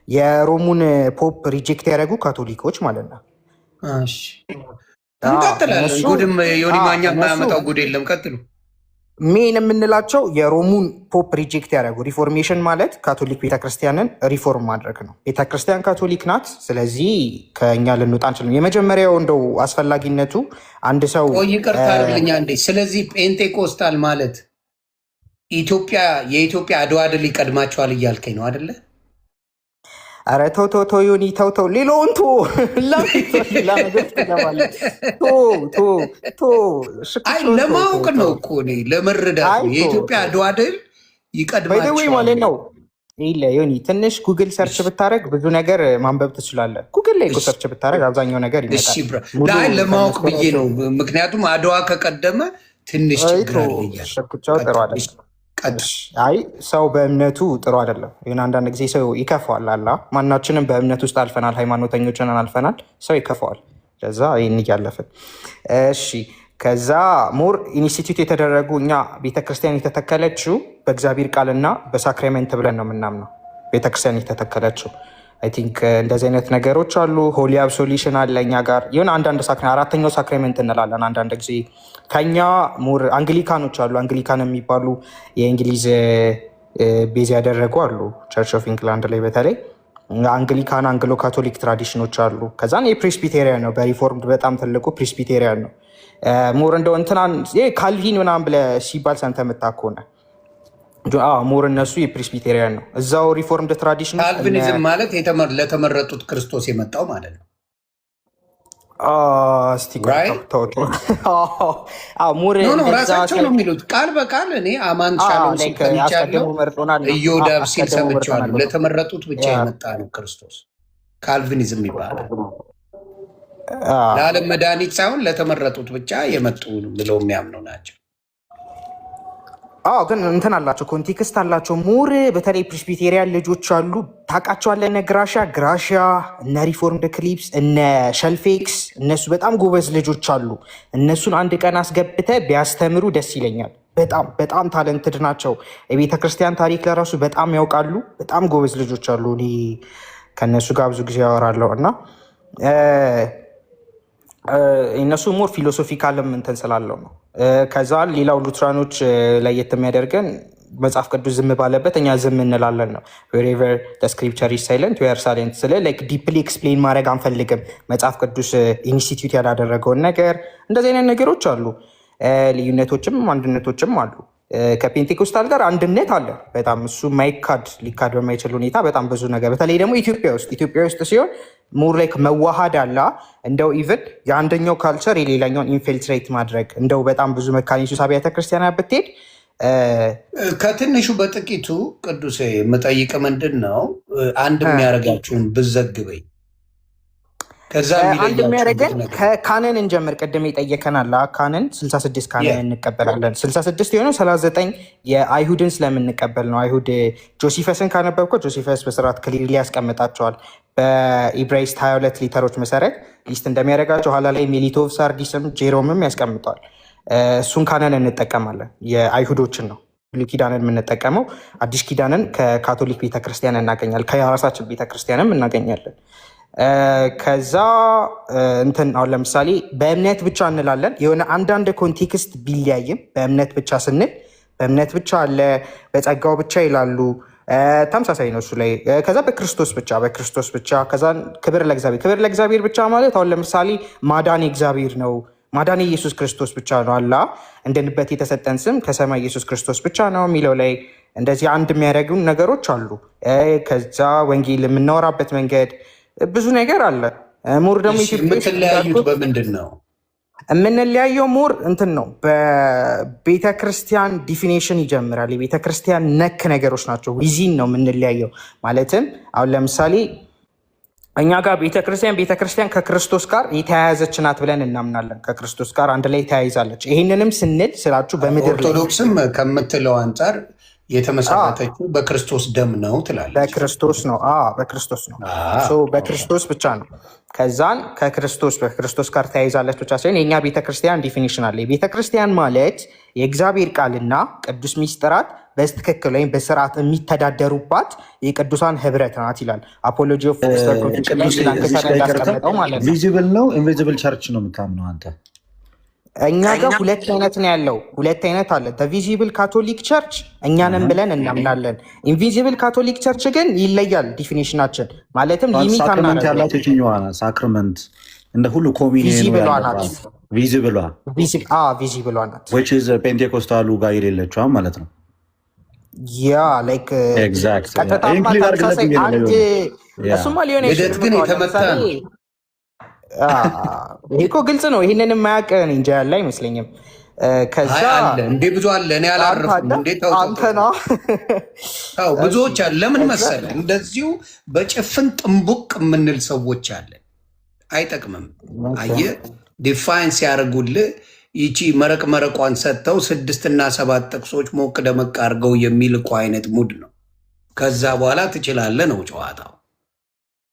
የሮሙን ፖፕ ሪጀክት ያደረጉ ካቶሊኮች ማለት ነው። እንቀጥላለን። ጉድም ዮኒ ማኛ የማያመጣው ጉድ የለም። ቀጥሉ። ሜን የምንላቸው የሮሙን ፖፕ ሪጀክት ያደረጉ ሪፎርሜሽን ማለት ካቶሊክ ቤተክርስቲያንን ሪፎርም ማድረግ ነው። ቤተክርስቲያን ካቶሊክ ናት። ስለዚህ ከእኛ ልንወጣ አንችልም። የመጀመሪያው እንደው አስፈላጊነቱ አንድ ሰው ይቅርታ አድርግልኛ እንዴ። ስለዚህ ፔንቴኮስታል ማለት የኢትዮጵያ አድዋ ድል ይቀድማቸዋል እያልከኝ ነው አደለ? ኧረ ተው ዮኒ ተው ሌላውን ለማወቅ ነው እኮ ለመረዳት የኢትዮጵያ አድዋ ድል ይቀድማቸዋል ማለት ነው። ዮኒ ትንሽ ጉግል ሰርች ብታደረግ ብዙ ነገር ማንበብ ትችላለህ። ጉግል ላይ ሰርች ብታደረግ አብዛኛው ነገር ይመጣል። ለማወቅ ብዬ ነው። ምክንያቱም አድዋ ከቀደመ ትንሽ ችግር አለ። አይ ሰው በእምነቱ ጥሩ አይደለም። ይሁን አንዳንድ ጊዜ ሰው ይከፋዋል። አላ ማናችንም በእምነት ውስጥ አልፈናል፣ ሃይማኖተኞችን አልፈናል። ሰው ይከፋዋል። ለዛ ይህን እያለፍን እሺ። ከዛ ሞር ኢንስቲትዩት የተደረጉ እኛ ቤተክርስቲያን የተተከለችው በእግዚአብሔር ቃልና በሳክራሜንት ብለን ነው የምናምነው። ቤተክርስቲያን የተተከለችው አይ ቲንክ እንደዚህ አይነት ነገሮች አሉ። ሆሊ አብሶሉሽን አለ እኛ ጋር ይሁን አንዳንድ አራተኛው ሳክራሜንት እንላለን አንዳንድ ጊዜ። ከኛ ሞር አንግሊካኖች አሉ። አንግሊካን የሚባሉ የእንግሊዝ ቤዝ ያደረጉ አሉ። ቸርች ኦፍ ኢንግላንድ ላይ በተለይ አንግሊካን አንግሎ ካቶሊክ ትራዲሽኖች አሉ። ከዛን የፕሬስቢቴሪያን ነው በሪፎርምድ በጣም ትልቁ ፕሬስቢቴሪያን ነው። ሞር እንደው እንትናን ካልቪን ምናምን ብለህ ሲባል ሰምተህ የምታውቅ ከሆነ ሞር እነሱ የፕሬስቢቴሪያን ነው። እዛው ሪፎርምድ ትራዲሽን ካልቪኒዝም ማለት ለተመረጡት ክርስቶስ የመጣው ማለት ነው። ራሳቸው ነው የሚሉት ቃል በቃል እኔ አማን ሻሎም ሲል ሰምቻለሁ። ኢዮዳብ ሲል ሰምቼዋለሁ። ለተመረጡት ብቻ የመጣ ነው ክርስቶስ። ካልቪኒዝም ይባላል። ለዓለም መድኃኒት ሳይሆን ለተመረጡት ብቻ የመጡ ብለው የሚያምኑ ናቸው። ግን እንትን አላቸው፣ ኮንቴክስት አላቸው። ሙር በተለይ ፕሬስቢቴሪያን ልጆች አሉ ታውቃቸዋለህ። እነ ግራሻ እነ ሪፎርምድ ክሊፕስ እነ ሸልፌክስ እነሱ በጣም ጎበዝ ልጆች አሉ። እነሱን አንድ ቀን አስገብተህ ቢያስተምሩ ደስ ይለኛል። በጣም ታለንትድ ናቸው። የቤተ ክርስቲያን ታሪክ ለራሱ በጣም ያውቃሉ። በጣም ጎበዝ ልጆች አሉ። እኔ ከእነሱ ጋር ብዙ ጊዜ ያወራለሁ እና እነሱ ሞር ፊሎሶፊካልም እንትን ስላለው ነው። ከዛ ሌላው ሉትራኖች ለየት የሚያደርገን መጽሐፍ ቅዱስ ዝም ባለበት እኛ ዝም እንላለን ነው። wherever the scripture is silent we are silent። ስለ ዲፕሊ ኤክስፕሌን ማድረግ አንፈልግም። መጽሐፍ ቅዱስ ኢንስቲትዩት ያላደረገውን ነገር እንደዚህ አይነት ነገሮች አሉ። ልዩነቶችም አንድነቶችም አሉ። ከፔንቴኮስታል ጋር አንድነት አለ በጣም እሱ ሊካድ በማይችል ሁኔታ በጣም ብዙ ነገር በተለይ ደግሞ ኢትዮጵያ ውስጥ ሲሆን ሞር ላይክ መዋሃድ አለ። እንደው ኢቨን የአንደኛው ካልቸር የሌላኛውን ኢንፊልትሬት ማድረግ እንደው በጣም ብዙ መካነ ኢየሱስ አብያተ ክርስቲያናት ብትሄድ ከትንሹ በጥቂቱ ቅዱሴ የምጠይቅ ምንድን ነው አንድ የሚያደርጋችሁን ብዘግበኝ። አንድ የሚያደርገን ከካነን እንጀምር። ቅድም የጠየከናል ካነን 66 ካነን እንቀበላለን። 66 የሆነው 39 የአይሁድን ስለምንቀበል ነው። አይሁድ ጆሲፈስን ካነበብኮ ጆሲፈስ በስርዓት ክሊርሊ ያስቀምጣቸዋል። በኢብራይስጥ 22 ሊተሮች መሰረት ሊስት እንደሚያደርጋቸው ኋላ ላይ ሜሊቶቭ፣ ሳርዲስም ጄሮምም ያስቀምጠዋል። እሱን ካነን እንጠቀማለን። የአይሁዶችን ነው ብሉይ ኪዳንን የምንጠቀመው። አዲስ ኪዳንን ከካቶሊክ ቤተክርስቲያን እናገኛለን። ከራሳችን ቤተክርስቲያንም እናገኛለን። ከዛ እንትን አሁን ለምሳሌ በእምነት ብቻ እንላለን። የሆነ አንዳንድ ኮንቴክስት ቢለያይም በእምነት ብቻ ስንል በእምነት ብቻ አለ፣ በጸጋው ብቻ ይላሉ። ተመሳሳይ ነው እሱ ላይ። ከዛ በክርስቶስ ብቻ ከዛ ክብር ለእግዚአብሔር ብቻ ማለት አሁን ለምሳሌ ማዳን የእግዚአብሔር ነው፣ ማዳን የኢየሱስ ክርስቶስ ብቻ ነው። አላ እንድንበት የተሰጠን ስም ከሰማይ ኢየሱስ ክርስቶስ ብቻ ነው የሚለው ላይ እንደዚህ አንድ የሚያደርጉ ነገሮች አሉ። ከዛ ወንጌል የምናወራበት መንገድ ብዙ ነገር አለ። ሙር ደግሞ የምትለያዩት በምንድን ነው? የምንለያየው ሙር እንትን ነው፣ በቤተ ክርስቲያን ዲፊኔሽን ይጀምራል። የቤተ ክርስቲያን ነክ ነገሮች ናቸው። ዊዚን ነው የምንለያየው። ማለትም አሁን ለምሳሌ እኛ ጋር ቤተክርስቲያን ከክርስቶስ ጋር የተያያዘች ናት ብለን እናምናለን። ከክርስቶስ ጋር አንድ ላይ ተያይዛለች። ይህንንም ስንል ስላችሁ በምድር ኦርቶዶክስም ከምትለው አንጻር የተመሰረተችው በክርስቶስ ደም ነው ትላለች። በክርስቶስ ነው። በክርስቶስ ብቻ ነው። ከዛን በክርስቶስ ጋር ተያይዛለች ብቻ ሳይሆን የእኛ ቤተክርስቲያን ዲፊኒሽን አለ። ቤተክርስቲያን ማለት የእግዚአብሔር ቃልና ቅዱስ ሚስጥራት በትክክል ወይም በስርዓት የሚተዳደሩባት የቅዱሳን ህብረት ናት ይላል። አፖሎጂ ኦፍ እንዳስቀመጠው ማለት ነው። ቪዚብል ነው ኢንቪዚብል ቸርች ነው የምታምነው አንተ? እኛ ጋር ሁለት አይነት ነው ያለው። ሁለት አይነት አለ። ቪዚብል ካቶሊክ ቸርች እኛንም ብለን እናምናለን። ኢንቪዚብል ካቶሊክ ቸርች ግን ይለያል ዲፊኒሽናችን። ማለትም ሊሚት ሳክራመንት ያላት የትኛዋ ናት? ሳክራመንት እንደ ሁሉ ኮሚኒየን ቪዚብሏ ናት። which is ፔንቴኮስታሉ ጋር የሌለችዋ ማለት ነው። ያ ላይክ እሱማ ሊሆን ግን የተመታ ነው። ይሄ እኮ ግልጽ ነው። ይህንን የማያውቅ እንጃ ያለ አይመስለኝም። ከዛ እንዴ ብዙ አለ። እኔ አላረፍኩም እንዴ ብዙዎች አለ። ለምን መሰለ እንደዚሁ በጭፍን ጥንቡቅ የምንል ሰዎች አለ። አይጠቅምም። አየህ ዲፋይን ሲያደርጉልህ ይቺ መረቋን ሰጥተው 6 እና 7 ጥቅሶች ሞቅ ደመቅ አድርገው የሚልቁ አይነት ሙድ ነው። ከዛ በኋላ ትችላለህ ነው ጨዋታው።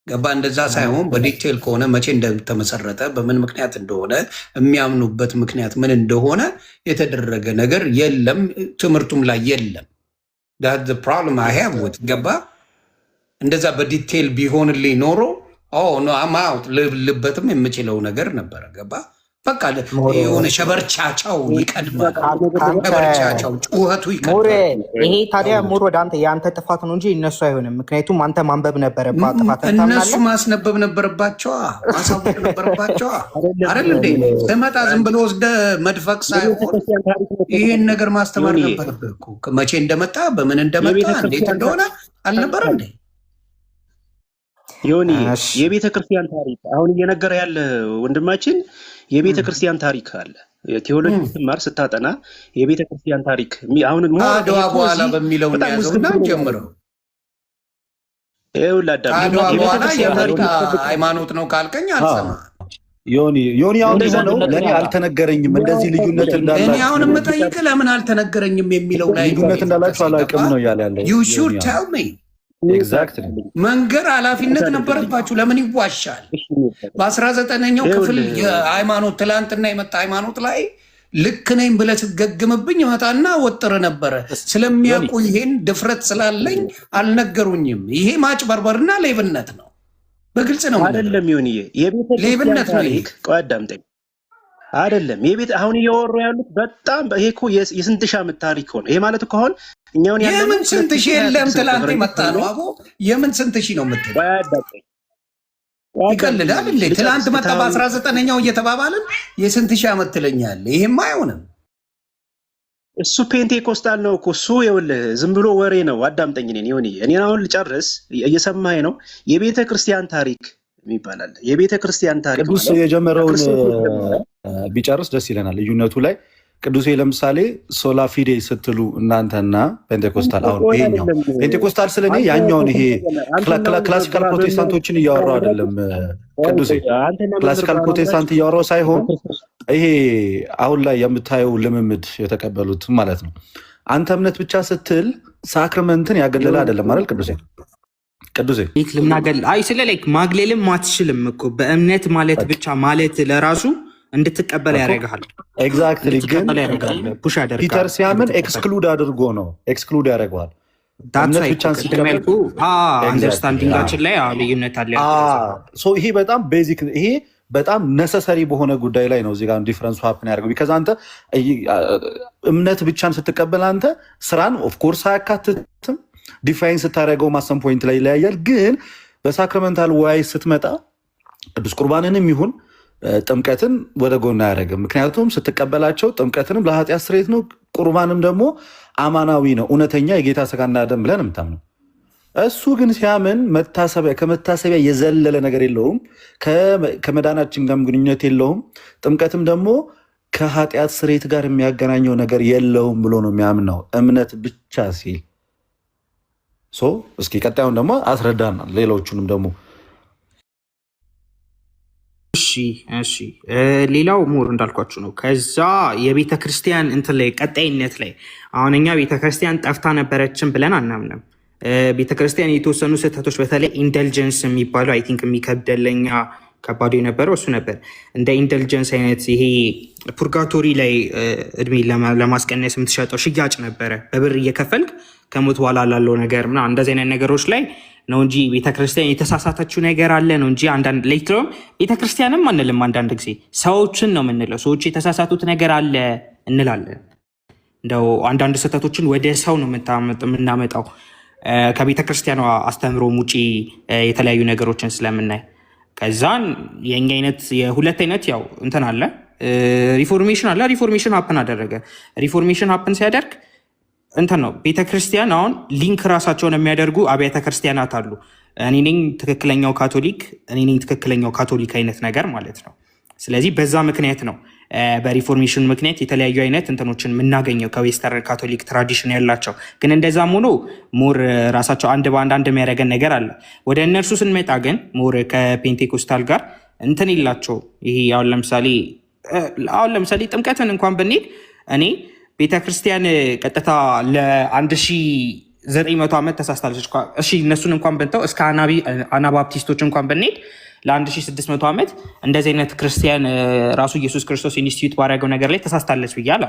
ገባ? እንደዛ ሳይሆን በዲቴል ከሆነ መቼ እንደተመሰረተ በምን ምክንያት እንደሆነ የሚያምኑበት ምክንያት ምን እንደሆነ የተደረገ ነገር የለም። ትምህርቱም ላይ የለም። ፕሮብለም አይ ሃቭ ዊዝ ገባ? እንደዛ በዲቴል ቢሆንልኝ ኖሮ ልበትም የምችለው ነገር ነበረ። ገባ? በቃ የሆነ ሸበርቻቻው ይቀድማል። ሸበርቻቻው ጩኸቱ ይቀድማል። ይሄ ታዲያ ሙር ወደ አንተ የአንተ ጥፋት ነው እንጂ እነሱ አይሆንም። ምክንያቱም አንተ ማንበብ ነበረባት። እነሱ ማስነበብ ነበረባቸዋ፣ ማሳወቅ ነበረባቸዋ አይደል እንዴ? ስመጣ ዝም ብሎ ወስደ መድፈቅ ሳይሆን ይሄን ነገር ማስተማር ነበረብህ እኮ። መቼ እንደመጣ በምን እንደመጣ እንዴት እንደሆነ አልነበረ እንዴ? ዮኒ የቤተ ክርስቲያን ታሪክ አሁን እየነገረ ያለ ወንድማችን የቤተ ክርስቲያን ታሪክ አለ። ቴዎሎጂ ስትማር ስታጠና የቤተ ክርስቲያን ታሪክ አሁን አድዋ በኋላ በሚለው ያዘውና ጀምረው አድዋ በኋላ የመጣ ሃይማኖት ነው ካልከኝ አልሰማ። ዮኒ አሁን ሆነው ለእኔ አልተነገረኝም እንደዚህ ልዩነት እንዳላችሁ። እኔ አሁን የምጠይቅህ ለምን አልተነገረኝም የሚለው ላይ ልዩነት እንዳላችሁ አላውቅም ነው እያለ ያለው። you should tell me መንገር ኃላፊነት ነበረባችሁ። ለምን ይዋሻል? በ19ኛው ክፍል የሃይማኖት ትላንትና የመጣ ሃይማኖት ላይ ልክ ነኝ ብለህ ስትገግምብኝ መጣና ወጥር ነበረ። ስለሚያውቁ ይሄን ድፍረት ስላለኝ አልነገሩኝም። ይሄ ማጭበርበርና ሌብነት ነው። በግልጽ ነው አይደለም? ይሁንዬ ሌብነት ነው። ቆይ አዳምጠኝ። አይደለም የቤት አሁን እያወሩ ያሉት በጣም ይሄ እኮ የስንት ሺህ ዓመት ታሪክ ሆነ። ይሄ ማለት እኮ አሁን እኛውን ያለ የምን ስንት ሺህ የለም። ትላንት መጣ ነው አቦ። የምን ስንት ሺህ ነው የምትለው? ይቀልዳል እንዴ? ትላንት መጣ በ19ኛው እየተባባልን የስንት ሺህ ዓመት ትለኛለህ? ይሄማ አይሆንም። እሱ ፔንቴኮስታል ነው እኮ እሱ። ይኸውልህ ዝም ብሎ ወሬ ነው። አዳምጠኝ። እኔ አሁን ልጨርስ። እየሰማኸኝ ነው? የቤተ ክርስቲያን ታሪክ ይባላል። የቤተ ክርስቲያን ታሪክ ቅዱስ የጀመረውን ቢጨርስ ደስ ይለናል። ልዩነቱ ላይ ቅዱሴ ለምሳሌ ሶላ ፊዴ ስትሉ እናንተና ፔንቴኮስታል፣ አሁን ይሄኛው ፔንቴኮስታል ስለኔ ያኛውን ይሄ ክላሲካል ፕሮቴስታንቶችን እያወራው አይደለም። ቅዱሴ ክላሲካል ፕሮቴስታንት እያወራው ሳይሆን ይሄ አሁን ላይ የምታየው ልምምድ የተቀበሉት ማለት ነው። አንተ እምነት ብቻ ስትል ሳክርመንትን ያገለለ አይደለም አይደል ቅዱሴ? ቅዱሴ ስለ ላይክ ማግሌልም አትችልም እኮ በእምነት ማለት ብቻ ማለት ለራሱ እንድትቀበል ያደርግሃል። ኤግዛክትሊ። ግን ፒተር ሲያምን ኤክስክሉድ አድርጎ ነው ኤክስክሉድ ያደርገዋል። እምነት ብቻን ሲቀበል አንደርስታንዲንጋችን ላይ ልዩነት አለ። ይሄ በጣም ቤዚክ፣ ይሄ በጣም ነሰሰሪ በሆነ ጉዳይ ላይ ነው እዚጋ ዲፍረንሱ ሀፕን ያደርገው። ቢካዝ አንተ እምነት ብቻን ስትቀበል አንተ ስራን ኦፍኮርስ አያካትትም። ዲፋይን ስታደርገው ማሰም ፖይንት ላይ ይለያያል። ግን በሳክረመንታል ዋይ ስትመጣ ቅዱስ ቁርባንንም ይሁን ጥምቀትን ወደ ጎን አያደርግም። ምክንያቱም ስትቀበላቸው ጥምቀትንም ለኃጢአት ስርየት ነው፣ ቁርባንም ደግሞ አማናዊ ነው፣ እውነተኛ የጌታ ስጋና ደም ብለን የምታምነው። እሱ ግን ሲያምን ከመታሰቢያ የዘለለ ነገር የለውም፣ ከመዳናችን ጋርም ግንኙነት የለውም፣ ጥምቀትም ደግሞ ከኃጢአት ስርየት ጋር የሚያገናኘው ነገር የለውም ብሎ ነው የሚያምነው እምነት ብቻ ሲል። እስኪ ቀጣዩን ደግሞ አስረዳናል። ሌሎቹንም ደግሞ እሺ ሌላው ሞር እንዳልኳችሁ ነው። ከዛ የቤተ ክርስቲያን እንትን ላይ ቀጣይነት ላይ አሁን እኛ ቤተ ክርስቲያን ጠፍታ ነበረችን ብለን አናምንም። ቤተ ክርስቲያን የተወሰኑ ስህተቶች በተለይ ኢንደልጀንስ የሚባለው አይ ቲንክ የሚከብደለኛ ከባዱ የነበረው እሱ ነበር። እንደ ኢንደልጀንስ አይነት ይሄ ፑርጋቶሪ ላይ እድሜ ለማስቀነስ የምትሸጠው ሽያጭ ነበረ። በብር እየከፈልክ ከሞት በኋላ ላለው ነገር ምናምን እንደዚህ አይነት ነገሮች ላይ ነው እንጂ ቤተክርስቲያን የተሳሳተችው ነገር አለ ነው እንጂ አንዳንድ ሌክትሮም ቤተክርስቲያንም አንልም። አንዳንድ ጊዜ ሰዎችን ነው የምንለው። ሰዎች የተሳሳቱት ነገር አለ እንላለን። እንደው አንዳንድ ስህተቶችን ወደ ሰው ነው የምናመጣው ከቤተክርስቲያኗ አስተምሮም ውጪ የተለያዩ ነገሮችን ስለምናይ። ከዛን የኛ አይነት የሁለት አይነት ያው እንትን አለ፣ ሪፎርሜሽን አለ። ሪፎርሜሽን ሀፕን አደረገ። ሪፎርሜሽን ሀፕን ሲያደርግ እንትን ነው ቤተክርስቲያን አሁን ሊንክ ራሳቸውን የሚያደርጉ አብያተ ክርስቲያናት አሉ። እኔ ነኝ ትክክለኛው ካቶሊክ፣ እኔ ነኝ ትክክለኛው ካቶሊክ አይነት ነገር ማለት ነው። ስለዚህ በዛ ምክንያት ነው በሪፎርሜሽን ምክንያት የተለያዩ አይነት እንትኖችን የምናገኘው ከዌስተርን ካቶሊክ ትራዲሽን ያላቸው። ግን እንደዛም ሆኖ ሞር ራሳቸው አንድ በአንድ አንድ የሚያደርገን ነገር አለ። ወደ እነርሱ ስንመጣ ግን ሞር ከፔንቴኮስታል ጋር እንትን የላቸው። ይሄ አሁን ለምሳሌ ጥምቀትን እንኳን ብንሄድ እኔ ቤተክርስቲያን ቀጥታ ለ1900 ዓመት ተሳስታለች። እሺ እነሱን እንኳን ብንተው እስከ አናባፕቲስቶች እንኳን ብንሄድ ለ1600 ዓመት እንደዚህ አይነት ክርስቲያን ራሱ ኢየሱስ ክርስቶስ ኢንስቲትዩት ባደረገው ነገር ላይ ተሳስታለች ብያለ።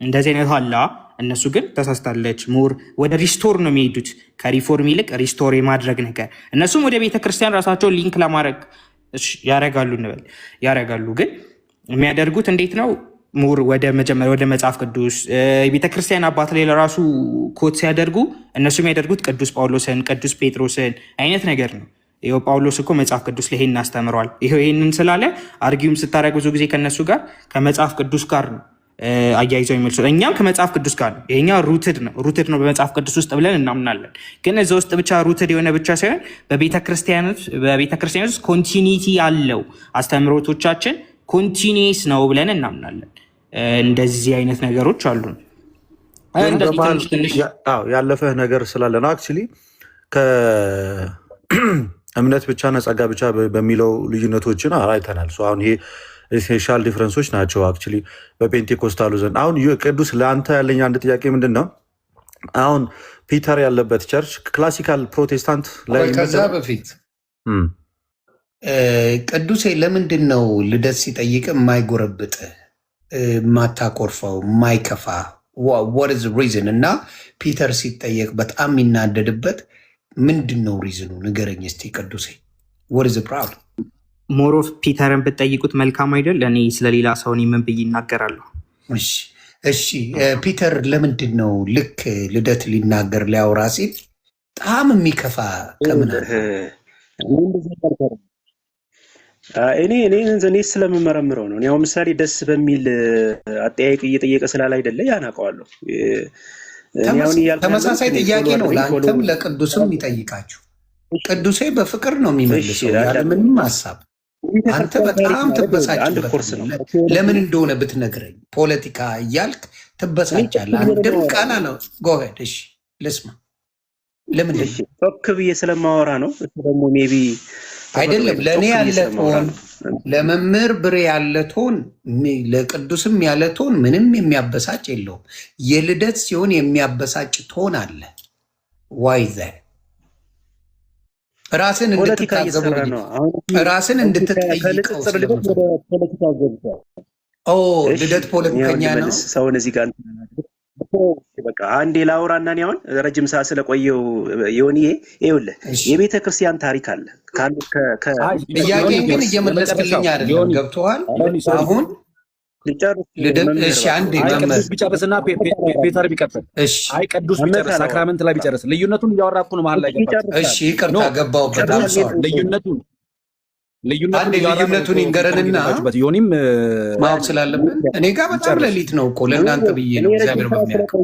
እንደዚህ አይነት አላ እነሱ ግን ተሳስታለች። ሞር ወደ ሪስቶር ነው የሚሄዱት ከሪፎርም ይልቅ ሪስቶር የማድረግ ነገር። እነሱም ወደ ቤተክርስቲያን ራሳቸውን ሊንክ ለማድረግ ያረጋሉ እንበል ያረጋሉ። ግን የሚያደርጉት እንዴት ነው? ሞር ወደ መጀመሪያ ወደ መጽሐፍ ቅዱስ የቤተክርስቲያን አባት ላይ ለራሱ ኮት ሲያደርጉ እነሱ የሚያደርጉት ቅዱስ ጳውሎስን ቅዱስ ጴጥሮስን አይነት ነገር ነው። ይኸው ጳውሎስ እኮ መጽሐፍ ቅዱስ ላይ ይሄን አስተምሯል። ይሄንን ስላለ አርጊውም ስታደርግ ብዙ ጊዜ ከነሱ ጋር ከመጽሐፍ ቅዱስ ጋር ነው አያይዘው የሚመልሱት። እኛም ከመጽሐፍ ቅዱስ ጋር ነው። ይሄኛ ሩትድ ነው በመጽሐፍ ቅዱስ ውስጥ ብለን እናምናለን። ግን እዛ ውስጥ ብቻ ሩትድ የሆነ ብቻ ሳይሆን በቤተክርስቲያን ውስጥ ኮንቲኒቲ ያለው አስተምሮቶቻችን ኮንቲኒስ ነው ብለን እናምናለን። እንደዚህ አይነት ነገሮች አሉ። ያለፈህ ነገር ስላለ ነው። አክቹዋሊ ከእምነት ብቻ ጸጋ ብቻ በሚለው ልዩነቶችን አይተናል። አሁን ይሄ ኤሴንሻል ዲፍረንሶች ናቸው አክቹዋሊ በፔንቴኮስታሉ ዘንድ። አሁን ቅዱስ ለአንተ ያለኝ አንድ ጥያቄ ምንድን ነው? አሁን ፒተር ያለበት ቸርች ክላሲካል ፕሮቴስታንት ላይ ከዛ በፊት ቅዱሴ ለምንድን ነው ልደት ሲጠይቅ የማይጎረብጥ ማታኮርፈው ማይከፋ what is the reason? እና ፒተር ሲጠየቅ በጣም የሚናደድበት ምንድን ነው ሪዝኑ? ንገረኝ እስቲ ቅዱሴ። what is the problem? ሞር ኦፍ ፒተርን ብትጠይቁት መልካም አይደል? እኔ ስለሌላ ሰው ምን ብዬ ይናገራለሁ? እሺ ፒተር ለምንድን ነው ልክ ልደት ሊናገር ሊያወራ ሲል በጣም የሚከፋ ከምን እኔ ስለምመረምረው ነው። ያው ምሳሌ ደስ በሚል አጠያየቅ እየጠየቀ ስላል አይደለ ያናቀዋለሁ። ተመሳሳይ ጥያቄ ነው ለአንተም ለቅዱስም ይጠይቃችሁ። ቅዱሴ በፍቅር ነው የሚመልሰው ያለምንም ሀሳብ። አንተ በጣም ትበሳጭበት ለምን እንደሆነ ብትነግረኝ። ፖለቲካ እያልክ ትበሳጫለህ። አንድም ቃና ነው ጎሄድ። እሺ ልስማ። ለምን ቶክ ብዬ ስለማወራ ነው። ደግሞ ሜቢ አይደለም ለእኔ ያለ ቶን፣ ለመምህር ብሬ ያለ ቶን፣ ለቅዱስም ያለ ቶን ምንም የሚያበሳጭ የለውም። የልደት ሲሆን የሚያበሳጭ ቶን አለ። ዋይ ዘ ራስን እንድትታዘቡ ራስን እንድትጠይቀው ልደት ፖለቲከኛ ነው። ሰውን እዚህ ጋር በቃ አንዴ ላውራና እኔ አሁን ረጅም ሰዓት ስለቆየው ዮኒዬ ይኸውልህ የቤተ ክርስቲያን ታሪክ አለ ጥያቄን ግን እየመለስክልኝ አይደለም ገብቶሃል አሁን እሺ አንዴ ቅዱስ ቢጨርስና ፔተር ቢቀጥል አይ ቅዱስ ቢጨርስ ሳክራመንት ላይ ቢጨርስ ልዩነቱን እያወራኩ ነው መሀል ላይ እሺ ይቅርታ ገባሁበት ልዩነቱን ይንገረንና ዮኒም ማወቅ ስላለብን እኔ ጋር በጣም ሌሊት ነው እኮ ለእናንተ ብዬ ነው እግዚአብሔር በሚያውቀው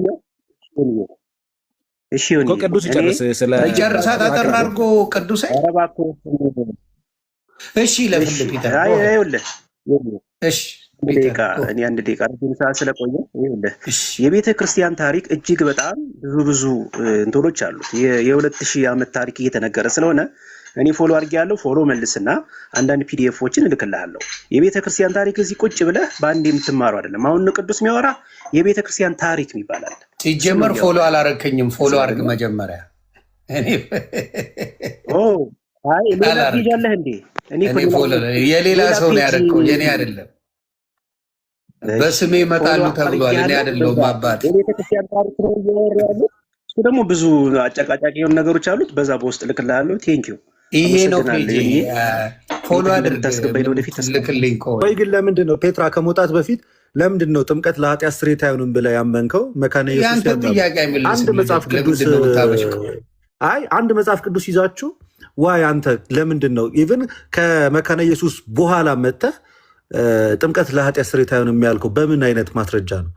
እሺ ዮኒ ቅዱስ ይጨርስ ስለ ይጨርሳት አጠር አድርጎ ቅዱስ እሺ ለፍልፍ ፒተር ይኸውልህ እሺ ደቂቃ እኔ አንድ ደቂቃ ረጅም ሰዓት ስለቆየ ይኸውልህ የቤተ ክርስቲያን ታሪክ እጅግ በጣም ብዙ እንትኖች አሉት የ2000 ዓመት ታሪክ እየተነገረ ስለሆነ እኔ ፎሎ አድርጌያለሁ ፎሎ መልስና አንዳንድ ፒዲኤፎችን እልክልሃለሁ የቤተ ክርስቲያን ታሪክ እዚህ ቁጭ ብለህ በአንድ የምትማረው አይደለም አሁን ቅዱስ የሚያወራ የቤተ ክርስቲያን ታሪክ ይባላል ሲጀመር ፎሎ አላረከኝም ፎሎ አድርግ መጀመሪያ እኔ አይ ሌላ ይያለህ እንዴ እኔ ፎሎ የሌላ ሰው ነው ያደረኩት የኔ አይደለም በስሜ ይመጣሉ ተብሏል እኔ አይደለሁም አባት የቤተ ክርስቲያን ታሪክ ነው እያወራሉ እሱ ደግሞ ብዙ አጨቃጫቂ የሆኑ ነገሮች አሉት በዛ በውስጥ እልክልሃለሁ ቴንኪው ይሄ ነው ፔጅ ፎሎ አድርግ ተስከበይዶ ወደፊት ልክልኝ ወይ ግን ለምንድን ነው ፔትራ ከመውጣት በፊት ለምንድን ነው ጥምቀት ለኃጢአት ስርየት አይሆንም ብለህ ያመንከው መካነ ኢየሱስ አንድ መጽሐፍ ቅዱስ አንድ መጽሐፍ ቅዱስ ይዛችሁ ዋይ አንተ ለምንድን ነው ኢቭን ከመካነ ኢየሱስ በኋላ መጥተህ ጥምቀት ለኃጢአት ስርየት አይሆንም የሚያልከው በምን አይነት ማስረጃ ነው?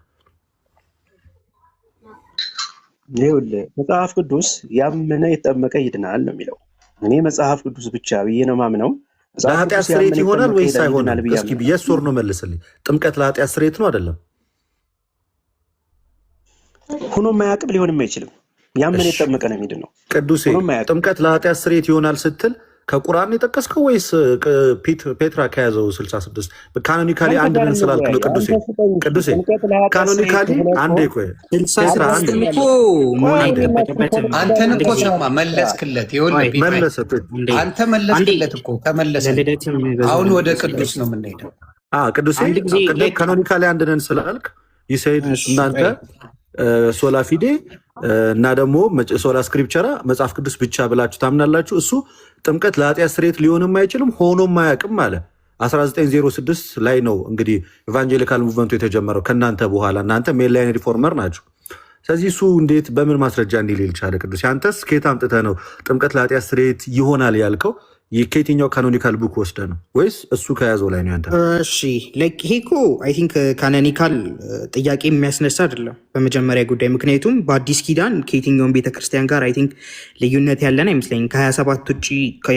ይኸውልህ መጽሐፍ ቅዱስ ያመነ የተጠመቀ ይድናል ነው የሚለው። እኔ መጽሐፍ ቅዱስ ብቻ ብዬ ነው ማምነው። ለኃጢአት ስርየት ይሆናል ወይስ አይሆንም? እስኪ የስ ኦር ኖ መልስልኝ። ጥምቀት ለኃጢአት ስርየት ነው አይደለም? ሆኖ የማያውቅም ሊሆንም አይችልም። ያመነ የተጠመቀ ነው የሚድነው። ቅዱሴ ጥምቀት ለኃጢአት ስርየት ይሆናል ስትል ከቁርአን የጠቀስከው ወይስ ፔትራ ከያዘው 66 ካኖኒካሊ አንድ ነን ስላልክ ነው? ቅዱሴ ካኖኒካሊ አንዴ ቆይ ፔትራ አንተን እኮ ሰማ መለስክለት። አንተ መለስክለት እኮ ተመለሰ። አሁን ወደ ቅዱስ ነው የምንሄደው። ቅዱሴ ካኖኒካሊ አንድ ነን ስላልክ ይሰይድ እናንተ ሶላ ፊዴ እና ደግሞ ሶላ ስክሪፕቸራ መጽሐፍ ቅዱስ ብቻ ብላችሁ ታምናላችሁ። እሱ ጥምቀት ለኃጢአት ስርየት ሊሆንም አይችልም ሆኖም አያውቅም አለ። 1906 ላይ ነው እንግዲህ ኢቫንጀሊካል ሙቭመንቱ የተጀመረው ከእናንተ በኋላ። እናንተ ሜንላይን ሪፎርመር ናቸው። ስለዚህ እሱ እንዴት በምን ማስረጃ እንዲል ይልቻለ? ቅዱስ አንተስ ከየት አምጥተህ ነው ጥምቀት ለኃጢአት ስርየት ይሆናል ያልከው? ከየትኛው ካኖኒካል ቡክ ወስደ ነው ወይስ እሱ ከያዘው ላይ ነው ያንተ? እሺ ይሄ እኮ አይ ቲንክ ካኖኒካል ጥያቄ የሚያስነሳ አይደለም በመጀመሪያ ጉዳይ። ምክንያቱም በአዲስ ኪዳን ከየትኛውም ቤተክርስቲያን ጋር አይ ቲንክ ልዩነት ያለን አይመስለኝም። ከ27 ውጭ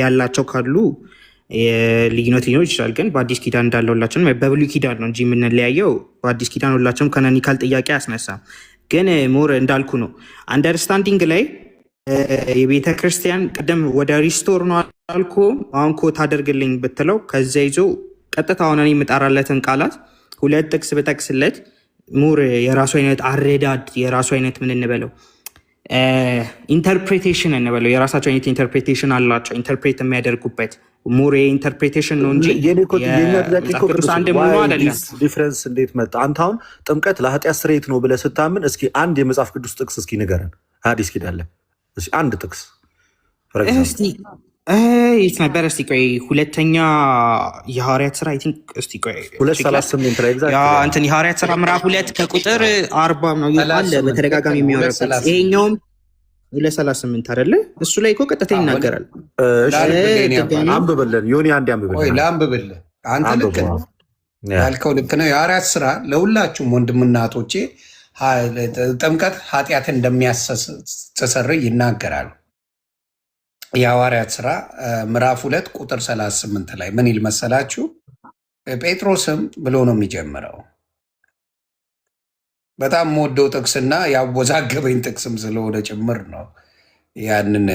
ያላቸው ካሉ ልዩነት ሊኖር ይችላል። ግን በአዲስ ኪዳን እንዳለ ሁላችንም በብሉይ ኪዳን ነው እንጂ የምንለያየው። በአዲስ ኪዳን ሁላቸውም ካኖኒካል ጥያቄ አያስነሳም። ግን ሞር እንዳልኩ ነው አንደርስታንዲንግ ላይ የቤተ ክርስቲያን ቅድም ወደ ሪስቶር ነው አልኩ። አሁን ኮ ታደርግልኝ ብትለው ከዚያ ይዞ ቀጥታ ሆነ የምጠራለትን ቃላት ሁለት ጥቅስ ብጠቅስለት ሙር የራሱ አይነት አረዳድ የራሱ አይነት ምን እንበለው ኢንተርፕሬቴሽን እንበለው የራሳቸው አይነት ኢንተርፕሬቴሽን አላቸው። ኢንተርፕሬት የሚያደርጉበት ሙር ኢንተርፕሬቴሽን ነው እንጂ ቅዱስ አንድ መሆኑ አይደለም። ዲፍረንስ እንዴት መጣ? አንተ አሁን ጥምቀት ለኃጢአት ስርየት ነው ብለህ ስታምን እስኪ አንድ የመጽሐፍ ቅዱስ ጥቅስ እስኪ ንገረን። አዲስ ኪዳን ላይ አንድ ጥቅስ የት ነበር? እስቲ ቆይ ሁለተኛ የሐዋርያት ስራ አይ ቲንክ እስቲ ቆይ 2:38 ላይ እንትን የሐዋርያት ስራ ምዕራፍ 2 ከቁጥር 40 ነው ይላል በተደጋጋሚ የሚያወራበት። ይሄኛውም 2:38 አይደለ? እሱ ላይ እኮ ቀጥታ ይናገራል። አንብበለን ዮኒ አንዴ አንብበለን። ለአንብብልህ አንተ ልክ ነው ያልከው ልክ ነው። የሐዋርያት ስራ ለሁላችሁም ወንድምና እህቶቼ ጥምቀት ኃጢአት እንደሚያስተሰርይ ይናገራል። የሐዋርያት ስራ ምዕራፍ 2 ቁጥር 38 ላይ ምን ይል መሰላችሁ? ጴጥሮስም ብሎ ነው የሚጀምረው። በጣም የምወደው ጥቅስና ያወዛገበኝ ጥቅስም ስለሆነ ጭምር ነው ያንን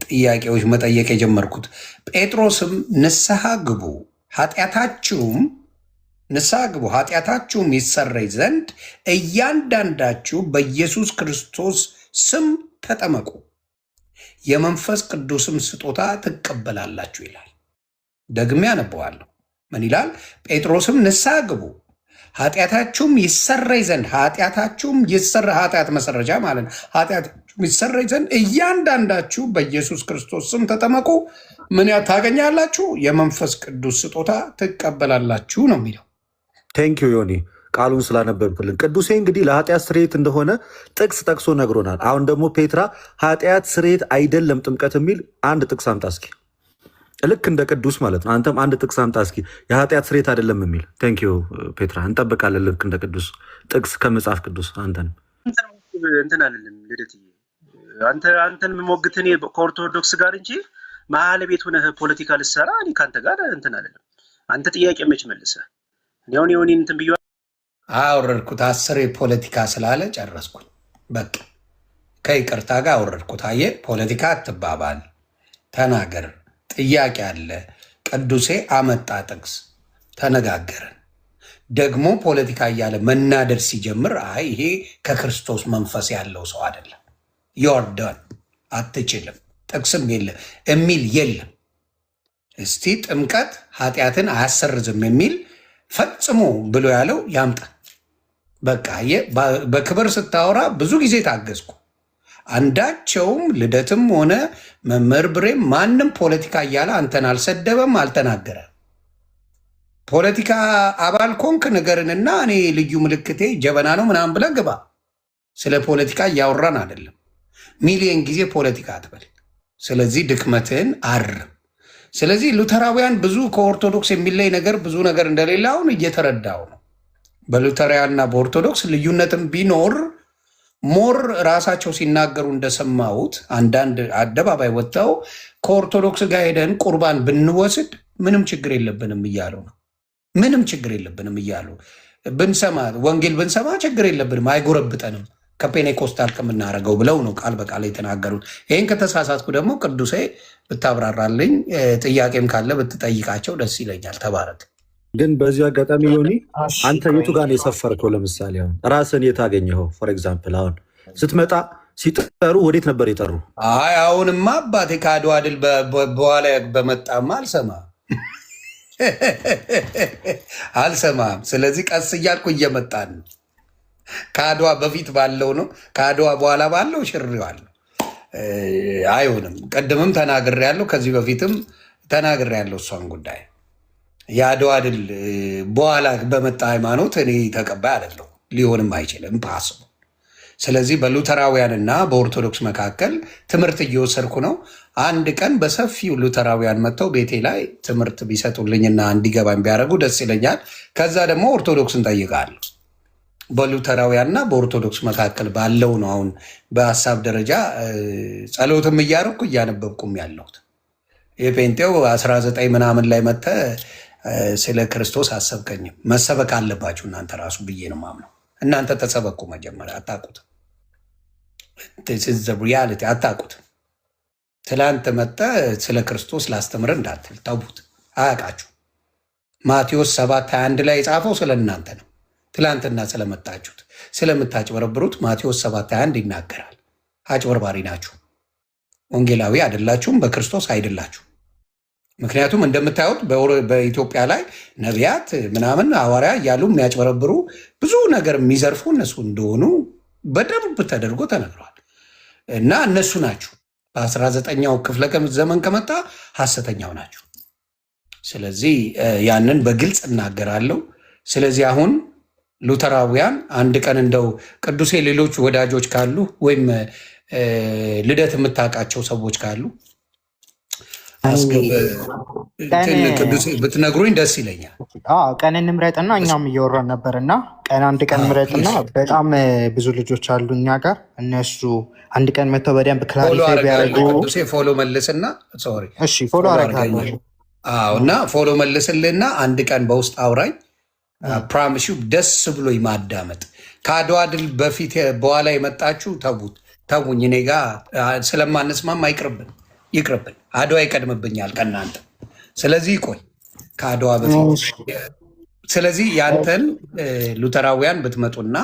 ጥያቄዎች መጠየቅ የጀመርኩት። ጴጥሮስም ንስሐ ግቡ ኃጢአታችሁም ይሰረይ ዘንድ እያንዳንዳችሁ በኢየሱስ ክርስቶስ ስም ተጠመቁ የመንፈስ ቅዱስም ስጦታ ትቀበላላችሁ ይላል። ደግሜ ያነበዋለሁ። ምን ይላል? ጴጥሮስም ንስሐ ግቡ ኃጢአታችሁም ይሰረይ ዘንድ ኃጢአታችሁም ኃጢአት መሰረጃ ማለት ነው። ኃጢአታችሁም ይሰረይ ዘንድ እያንዳንዳችሁ በኢየሱስ ክርስቶስ ስም ተጠመቁ። ምን ታገኛላችሁ? የመንፈስ ቅዱስ ስጦታ ትቀበላላችሁ ነው የሚለው። ቴንኪዩ ዮኒ ቃሉን ስላነበብክልን። ቅዱሴ እንግዲህ ለኃጢአት ስርየት እንደሆነ ጥቅስ ጠቅሶ ነግሮናል። አሁን ደግሞ ፔትራ ኃጢአት ስርየት አይደለም ጥምቀት የሚል አንድ ጥቅስ አምጣ እስኪ። ልክ እንደ ቅዱስ ማለት ነው። አንተም አንድ ጥቅስ አምጣ እስኪ የኃጢአት ስርየት አይደለም የሚል። ቴንኪዩ ፔትራ፣ እንጠብቃለን። ልክ እንደ ቅዱስ ጥቅስ ከመጽሐፍ ቅዱስ። አንተንም እንትን አለልም ልደትዬ፣ አንተን የምሞግት እኔ ከኦርቶዶክስ ጋር እንጂ መሀል ቤት ሆነህ ፖለቲካ ልሰራ እኔ ከአንተ ጋር እንትን አለልም። አንተ ጥያቄ መች መልሰህ እኔ ሆኔ እንትን ብዬ አወረድኩት። 10 ፖለቲካ ስላለ ጨረስኩኝ። በቃ ከይቅርታ ጋር አወረድኩት። አየህ ፖለቲካ አትባባል፣ ተናገር። ጥያቄ አለ። ቅዱሴ አመጣ ጥቅስ፣ ተነጋገርን። ደግሞ ፖለቲካ እያለ መናደድ ሲጀምር አይ ይሄ ከክርስቶስ መንፈስ ያለው ሰው አይደለም፣ ዮርዳን አትችልም፣ ጥቅስም የለም የሚል የለም። እስቲ ጥምቀት ኃጢአትን አያሰርዝም የሚል ፈጽሞ ብሎ ያለው ያምጣ። በቃ በክብር ስታወራ ብዙ ጊዜ ታገዝኩ። አንዳቸውም ልደትም ሆነ መምህር ብሬም ማንም ፖለቲካ እያለ አንተን አልሰደበም፣ አልተናገረ። ፖለቲካ አባል ኮንክ ነገርንና እኔ ልዩ ምልክቴ ጀበና ነው ምናምን ብለህ ግባ። ስለ ፖለቲካ እያወራን አይደለም። ሚሊየን ጊዜ ፖለቲካ አትበል። ስለዚህ ድክመትህን አርም። ስለዚህ ሉተራውያን ብዙ ከኦርቶዶክስ የሚለይ ነገር ብዙ ነገር እንደሌለ አሁን እየተረዳው ነው። በሉተራውያንና በኦርቶዶክስ ልዩነትም ቢኖር ሞር ራሳቸው ሲናገሩ እንደሰማሁት አንዳንድ አደባባይ ወጥተው ከኦርቶዶክስ ጋር ሄደን ቁርባን ብንወስድ ምንም ችግር የለብንም እያሉ ነው። ምንም ችግር የለብንም እያሉ ብንሰማ ወንጌል ብንሰማ ችግር የለብንም፣ አይጎረብጠንም ከፔኔኮስታል ከምናደርገው ብለው ነው ቃል በቃል የተናገሩት። ይህን ከተሳሳትኩ ደግሞ ቅዱሴ ብታብራራልኝ፣ ጥያቄም ካለ ብትጠይቃቸው ደስ ይለኛል። ተባረክ። ግን በዚህ አጋጣሚ ዮኒ አንተ የቱ ጋር ነው የሰፈርከው? ለምሳሌ አሁን ራስን የት አገኘኸው? ፎር ኤግዛምፕል አሁን ስትመጣ ሲጠሩ ወዴት ነበር የጠሩ? አይ አሁንማ አባቴ ከአድዋ ድል በኋላ በመጣማ አልሰማም። ስለዚህ ቀስ እያልኩ እየመጣን ነው። ከአድዋ በፊት ባለው ነው፣ ከአድዋ በኋላ ባለው ሽሬዋለሁ። አይሆንም። ቅድምም ተናግሬያለሁ፣ ከዚህ በፊትም ተናግሬያለሁ። እሷን ጉዳይ የአድዋ ድል በኋላ በመጣ ሃይማኖት እኔ ተቀባይ አይደለሁ፣ ሊሆንም አይችልም ፓስቡ። ስለዚህ በሉተራውያንና በኦርቶዶክስ መካከል ትምህርት እየወሰድኩ ነው። አንድ ቀን በሰፊው ሉተራውያን መጥተው ቤቴ ላይ ትምህርት ቢሰጡልኝና እንዲገባኝ ቢያደርጉ ደስ ይለኛል። ከዛ ደግሞ ኦርቶዶክስን ጠይቃለሁ። በሉተራውያንና በኦርቶዶክስ መካከል ባለው ነው አሁን በሀሳብ ደረጃ ጸሎትም እያደረኩ እያነበብኩም ያለሁት። የጴንጤው 19 ምናምን ላይ መጥተ ስለ ክርስቶስ አሰብከኝም። መሰበክ አለባችሁ እናንተ ራሱ ብዬ ነው ማምነው። እናንተ ተሰበኩ መጀመሪያ። አታውቁትም፣ ሪያሊቲ አታውቁትም። ትላንት መጠ ስለ ክርስቶስ ላስተምር እንዳትል ተዉት፣ አያውቃችሁ። ማቴዎስ 7:21 ላይ የጻፈው ስለ እናንተ ነው። ትላንትና ስለመጣችሁት ስለምታጭበረብሩት ማቴዎስ 7:21 ይናገራል። አጭበርባሪ ናችሁ፣ ወንጌላዊ አይደላችሁም፣ በክርስቶስ አይደላችሁ። ምክንያቱም እንደምታዩት በኢትዮጵያ ላይ ነቢያት ምናምን ሐዋርያ እያሉ የሚያጭበረብሩ ብዙ ነገር የሚዘርፉ እነሱ እንደሆኑ በደንብ ተደርጎ ተነግረዋል። እና እነሱ ናችሁ። በ19ኛው ክፍለ ዘመን ከመጣ ሐሰተኛው ናችሁ። ስለዚህ ያንን በግልጽ እናገራለሁ። ስለዚህ አሁን ሉተራውያን አንድ ቀን እንደው ቅዱሴ ሌሎች ወዳጆች ካሉ ወይም ልደት የምታውቃቸው ሰዎች ካሉ ቅዱሴ ብትነግሩኝ ደስ ይለኛል። ቀን እንምረጥና እኛም እየወራን ነበር እና ቀን አንድ ቀን ምረጥና በጣም ብዙ ልጆች አሉ እኛ ጋር እነሱ አንድ ቀን መጥተው በደንብ ክላሪፋይ ቢያደርጉ። ቅዱሴ ፎሎ መልስና ሶሪ እሺ ፎሎ አደርጋለሁ እና ፎሎ መልስልና አንድ ቀን በውስጥ አውራኝ። ፕራሚስ ዩ ደስ ብሎ ማዳመጥ። ከአድዋ ድል በፊት በኋላ የመጣችሁ ተውኝ። እኔ ጋ ስለማንስማማ ይቅርብን። አድዋ ይቀድምብኛል ከእናንተ። ስለዚህ ቆይ ከአድዋ በፊት ስለዚህ ያንተን ሉተራውያን ብትመጡና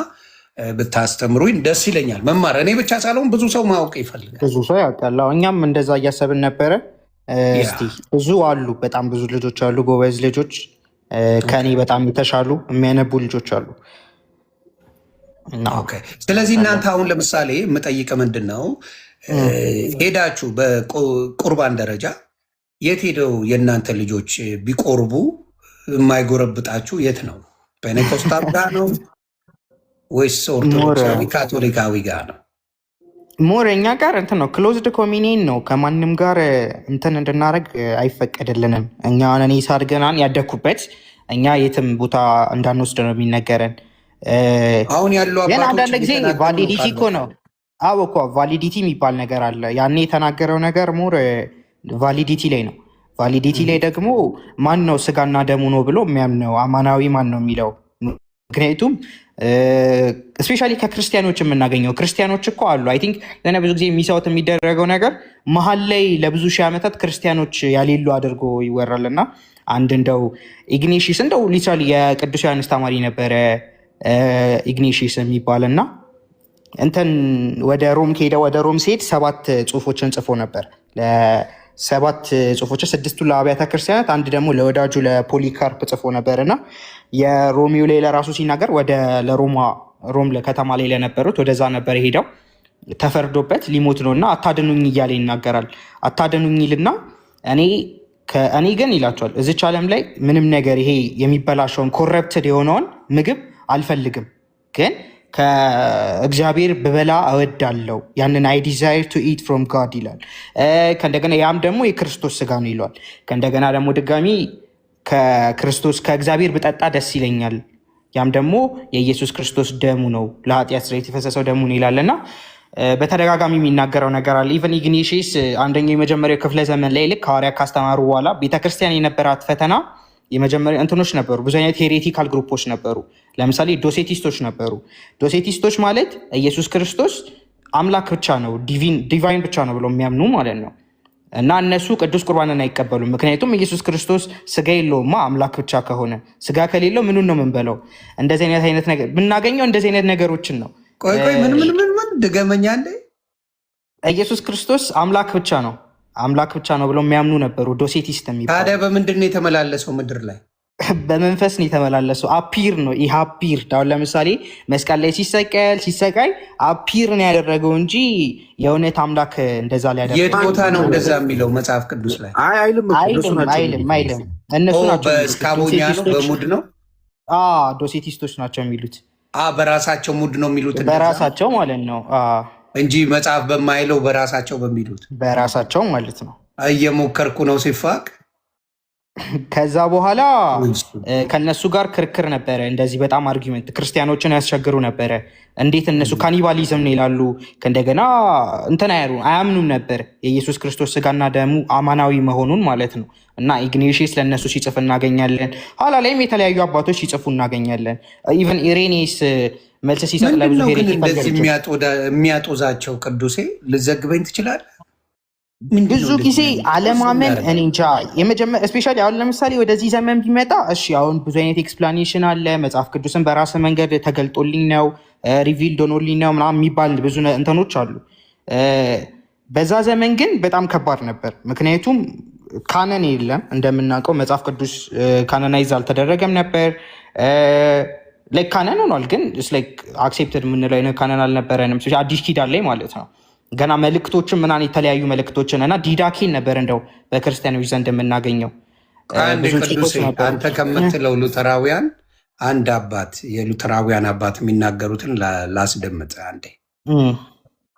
ብታስተምሩኝ ደስ ይለኛል። መማር እኔ ብቻ ሳልሆን ብዙ ሰው ማወቅ ይፈልጋል። ብዙ ሰው ያውቃል። እኛም እንደዛ እያሰብን ነበረ። እስቲ ብዙ አሉ፣ በጣም ብዙ ልጆች አሉ፣ ጎበዝ ልጆች ከኔ በጣም የተሻሉ የሚያነቡ ልጆች አሉ። ስለዚህ እናንተ አሁን ለምሳሌ የምጠይቀ ምንድን ነው ሄዳችሁ በቁርባን ደረጃ የት ሄደው የእናንተ ልጆች ቢቆርቡ የማይጎረብጣችሁ የት ነው? ፔኔኮስታል ጋር ነው ወይስ ኦርቶዶክሳዊ ካቶሊካዊ ጋር ነው? ሞር እኛ ጋር እንትን ነው፣ ክሎዝድ ኮሚኒየን ነው። ከማንም ጋር እንትን እንድናደርግ አይፈቀድልንም። እኛ እኔ ሳድገናን ያደግኩበት እኛ የትም ቦታ እንዳንወስድ ነው የሚነገረን። አሁን ያሉ ግን አንዳንድ ጊዜ ቫሊዲቲ እኮ ነው። አዎ እኮ ቫሊዲቲ የሚባል ነገር አለ። ያኔ የተናገረው ነገር ሞር ቫሊዲቲ ላይ ነው። ቫሊዲቲ ላይ ደግሞ ማን ነው ስጋና ደሙ ነው ብሎ የሚያምነው አማናዊ ማን ነው የሚለው። ምክንያቱም እስፔሻሊ ከክርስቲያኖች የምናገኘው ክርስቲያኖች እኮ አሉ። አይ ቲንክ ለእኔ ብዙ ጊዜ የሚሰውት የሚደረገው ነገር መሀል ላይ ለብዙ ሺህ ዓመታት ክርስቲያኖች ያሌሉ አድርጎ ይወራል። እና አንድ እንደው ኢግኔሽስ እንደው ሊትራሊ የቅዱስ ዮሐንስ ተማሪ ነበረ ኢግኔሽስ የሚባል እና እንትን ወደ ሮም ከሄደ ወደ ሮም ሲሄድ 7 ጽሁፎችን ጽፎ ነበር። ለ7 ጽሁፎችን 6ቱ ለአብያተ ክርስቲያናት፣ አንድ ደግሞ ለወዳጁ ለፖሊካርፕ ጽፎ ነበር እና የሮሚዮ ላይ ለራሱ ሲናገር ወደ ሮም ከተማ ላይ ለነበሩት ወደዛ ነበር ሄደው ተፈርዶበት ሊሞት ነው እና አታድኑኝ እያለ ይናገራል። አታድኑኝ ይልና እኔ ግን ይላቸዋል እዚች ዓለም ላይ ምንም ነገር ይሄ የሚበላሸውን ኮረፕትድ የሆነውን ምግብ አልፈልግም፣ ግን ከእግዚአብሔር ብበላ እወዳለሁ። ያንን አይ ዲዛይር ቱ ኢት ፍሮም ጋድ ይላል። ከእንደገና ያም ደግሞ የክርስቶስ ስጋ ነው ይለዋል። ከእንደገና ደግሞ ድጋሚ ከእግዚአብሔር ብጠጣ ደስ ይለኛል፣ ያም ደግሞ የኢየሱስ ክርስቶስ ደሙ ነው፣ ለኃጢአት ስርየት የፈሰሰው ደሙ ነው ይላል እና በተደጋጋሚ የሚናገረው ነገር አለ። ኢቨን ኢግኔሽስ አንደኛው የመጀመሪያው ክፍለ ዘመን ላይ ልክ ሐዋርያት ካስተማሩ በኋላ ቤተክርስቲያን የነበራት ፈተና የመጀመሪያ እንትኖች ነበሩ። ብዙ አይነት ሄሬቲካል ግሩፖች ነበሩ። ለምሳሌ ዶሴቲስቶች ነበሩ። ዶሴቲስቶች ማለት ኢየሱስ ክርስቶስ አምላክ ብቻ ነው፣ ዲቫይን ብቻ ነው ብለው የሚያምኑ ማለት ነው። እና እነሱ ቅዱስ ቁርባንን አይቀበሉም። ምክንያቱም ኢየሱስ ክርስቶስ ስጋ የለውማ አምላክ ብቻ ከሆነ፣ ስጋ ከሌለው ምኑን ነው የምንበለው? እንደዚህ አይነት ነገር ብናገኘው እንደዚህ አይነት ነገሮችን ነው። ቆይ ምን ድገመኛ እንደ ኢየሱስ ክርስቶስ አምላክ ብቻ ነው ብለው የሚያምኑ ነበሩ ዶሴቲስት የሚባሉ። ታዲያ በምንድን ነው የተመላለሰው ምድር ላይ? በመንፈስ ነው የተመላለሰው። አፒር ነው ይህ አፒር። አሁን ለምሳሌ መስቀል ላይ ሲሰቃይ አፒር ነው ያደረገው እንጂ የእውነት አምላክ እንደዛ ላይ ያደረገው። የት ቦታ ነው እንደዛ የሚለው መጽሐፍ ቅዱስ ላይ? አይልም። እነሱ ናቸው። በስካቦኛ ነው በሙድ ነው ዶሴቲስቶች ናቸው የሚሉት። በራሳቸው ሙድ ነው የሚሉት፣ በራሳቸው ማለት ነው እንጂ መጽሐፍ በማይለው በራሳቸው በሚሉት በራሳቸው ማለት ነው። እየሞከርኩ ነው ሲፋቅ። ከዛ በኋላ ከነሱ ጋር ክርክር ነበረ። እንደዚህ በጣም አርጊመንት ክርስቲያኖችን ያስቸግሩ ነበረ። እንዴት እነሱ ካኒባሊዝም ነው ይላሉ። ከእንደገና እንትን አያምኑም ነበር የኢየሱስ ክርስቶስ ስጋና ደሙ አማናዊ መሆኑን ማለት ነው። እና ኢግኔሽስ ለእነሱ ሲጽፍ እናገኛለን። ኋላ ላይም የተለያዩ አባቶች ሲጽፉ እናገኛለን። ኢቨን ኢሬኔስ መልስ ሲሰጥ ለብዙ እንደዚህ የሚያጦዛቸው ቅዱሴ ልዘግበኝ ትችላል። ብዙ ጊዜ አለማመን እኔ እንጃ። ስፔሻሊ አሁን ለምሳሌ ወደዚህ ዘመን ቢመጣ እሺ፣ አሁን ብዙ አይነት ኤክስፕላኔሽን አለ። መጽሐፍ ቅዱስን በራስ መንገድ ተገልጦልኝ ነው ሪቪልድ ሆኖልኝ ነው ምናምን የሚባል ብዙ እንትኖች አሉ። በዛ ዘመን ግን በጣም ከባድ ነበር። ምክንያቱም ካነን የለም እንደምናውቀው፣ መጽሐፍ ቅዱስ ካነናይዝ አልተደረገም ነበር። ላይክ ካነን ሆኗል፣ ግን አክሴፕትድ የምንለው አይነት ካነን አልነበረንም። አዲስ ኪዳን ላይ ማለት ነው። ገና መልእክቶችን ምናምን የተለያዩ መልእክቶችን እና ዲዳኬን ነበር እንደው በክርስቲያኖች ዘንድ የምናገኘው። አንተ ከምትለው ሉተራውያን አንድ አባት የሉተራውያን አባት የሚናገሩትን ላስደምጥ አንዴ።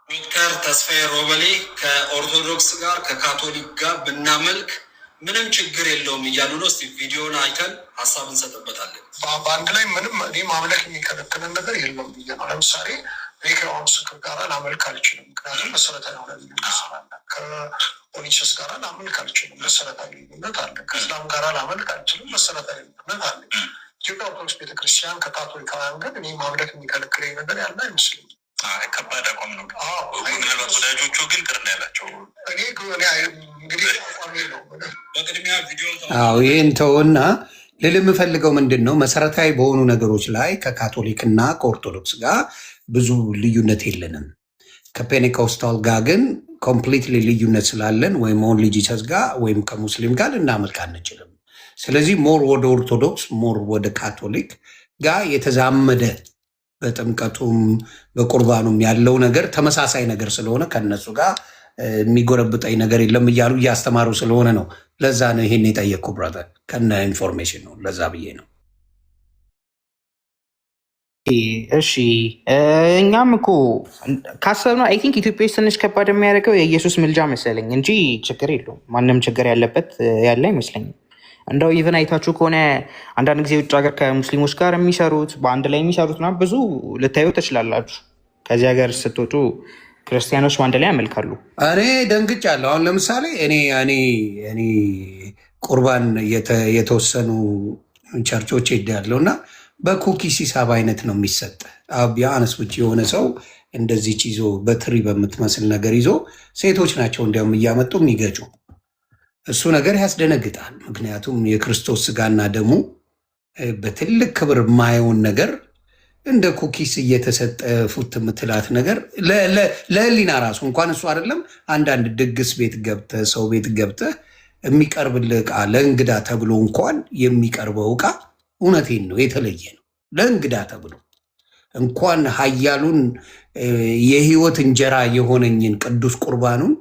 ዶክተር ተስፋዬ ሮበሌ ከኦርቶዶክስ ጋር ከካቶሊክ ጋር ብናመልክ ምንም ችግር የለውም እያሉ ነው። እስኪ ቪዲዮን አይተን ሀሳብ እንሰጥበታለን። በአንድ ላይ ምንም እኔ ማምለክ የሚከለክለን ነገር የለም ብዬ ነው። ለምሳሌ ከየሖዋ ምስክር ጋር ላመልክ አልችልም፣ ምክንያቱም መሰረታዊ ሆነ ልዩነት ስላለ። ከኦኒቸስ ጋር ላመልክ አልችልም፣ መሰረታዊ ልዩነት አለ። ከእስላም ጋር ላመልክ አልችልም፣ መሰረታዊ ልዩነት አለ። ኢትዮጵያ ኦርቶዶክስ ቤተክርስቲያን ከካቶሊካውያን ግን እኔ ማምለክ የሚከለክለኝ ነገር ያለ አይመስለኝም። ከባድ አቋም ነው። ምናልባት ወዳጆቹ ግን ቅር ነው ያላቸው። እንግዲህ አቋሜ ነው። በቅድሚያ ቪዲዮ ይህን ተውና ልል የምፈልገው ምንድን ነው፣ መሰረታዊ በሆኑ ነገሮች ላይ ከካቶሊክና ከኦርቶዶክስ ጋር ብዙ ልዩነት የለንም። ከፔኔኮስታል ጋር ግን ኮምፕሊትሊ ልዩነት ስላለን ወይም ኦንሊ ጂሰስ ጋር ወይም ከሙስሊም ጋር ልናመልክ አንችልም። ስለዚህ ሞር ወደ ኦርቶዶክስ ሞር ወደ ካቶሊክ ጋር የተዛመደ በጥምቀቱም በቁርባኑም ያለው ነገር ተመሳሳይ ነገር ስለሆነ ከነሱ ጋር የሚጎረብጠኝ ነገር የለም እያሉ እያስተማሩ ስለሆነ ነው። ለዛ ነው ይሄን የጠየቅኩ ብራዘር፣ ከነ ኢንፎርሜሽን ነው። ለዛ ብዬ ነው። እሺ እኛም እኮ ካሰብነው አይ ቲንክ ኢትዮጵያ ውስጥ ትንሽ ከባድ የሚያደርገው የኢየሱስ ምልጃ መሰለኝ እንጂ ችግር የለውም። ማንም ችግር ያለበት ያለ አይመስለኝም። እንደው ኢቨን አይታችሁ ከሆነ አንዳንድ ጊዜ ውጭ ሀገር ከሙስሊሞች ጋር የሚሰሩት በአንድ ላይ የሚሰሩት ና ብዙ ልታዩ ትችላላችሁ። ከዚህ ሀገር ስትወጡ ክርስቲያኖች በአንድ ላይ ያመልካሉ። እኔ ደንግጫለሁ። አሁን ለምሳሌ እኔ ቁርባን የተወሰኑ ቸርቾች ሄዳለሁ እና በኩኪስ ሂሳብ አይነት ነው የሚሰጥ። ቢያንስ ውጭ የሆነ ሰው እንደዚች ይዞ በትሪ በምትመስል ነገር ይዞ ሴቶች ናቸው እንዲያውም እያመጡ የሚገጩ። እሱ ነገር ያስደነግጣል። ምክንያቱም የክርስቶስ ስጋና ደሙ በትልቅ ክብር የማየውን ነገር እንደ ኩኪስ እየተሰጠ ፉት የምትላት ነገር ለህሊና ራሱ እንኳን እሱ አይደለም። አንዳንድ ድግስ ቤት ገብተህ ሰው ቤት ገብተህ የሚቀርብልህ ዕቃ ለእንግዳ ተብሎ እንኳን የሚቀርበው ዕቃ እውነቴን ነው የተለየ ነው። ለእንግዳ ተብሎ እንኳን ኃያሉን የህይወት እንጀራ የሆነኝን ቅዱስ ቁርባኑን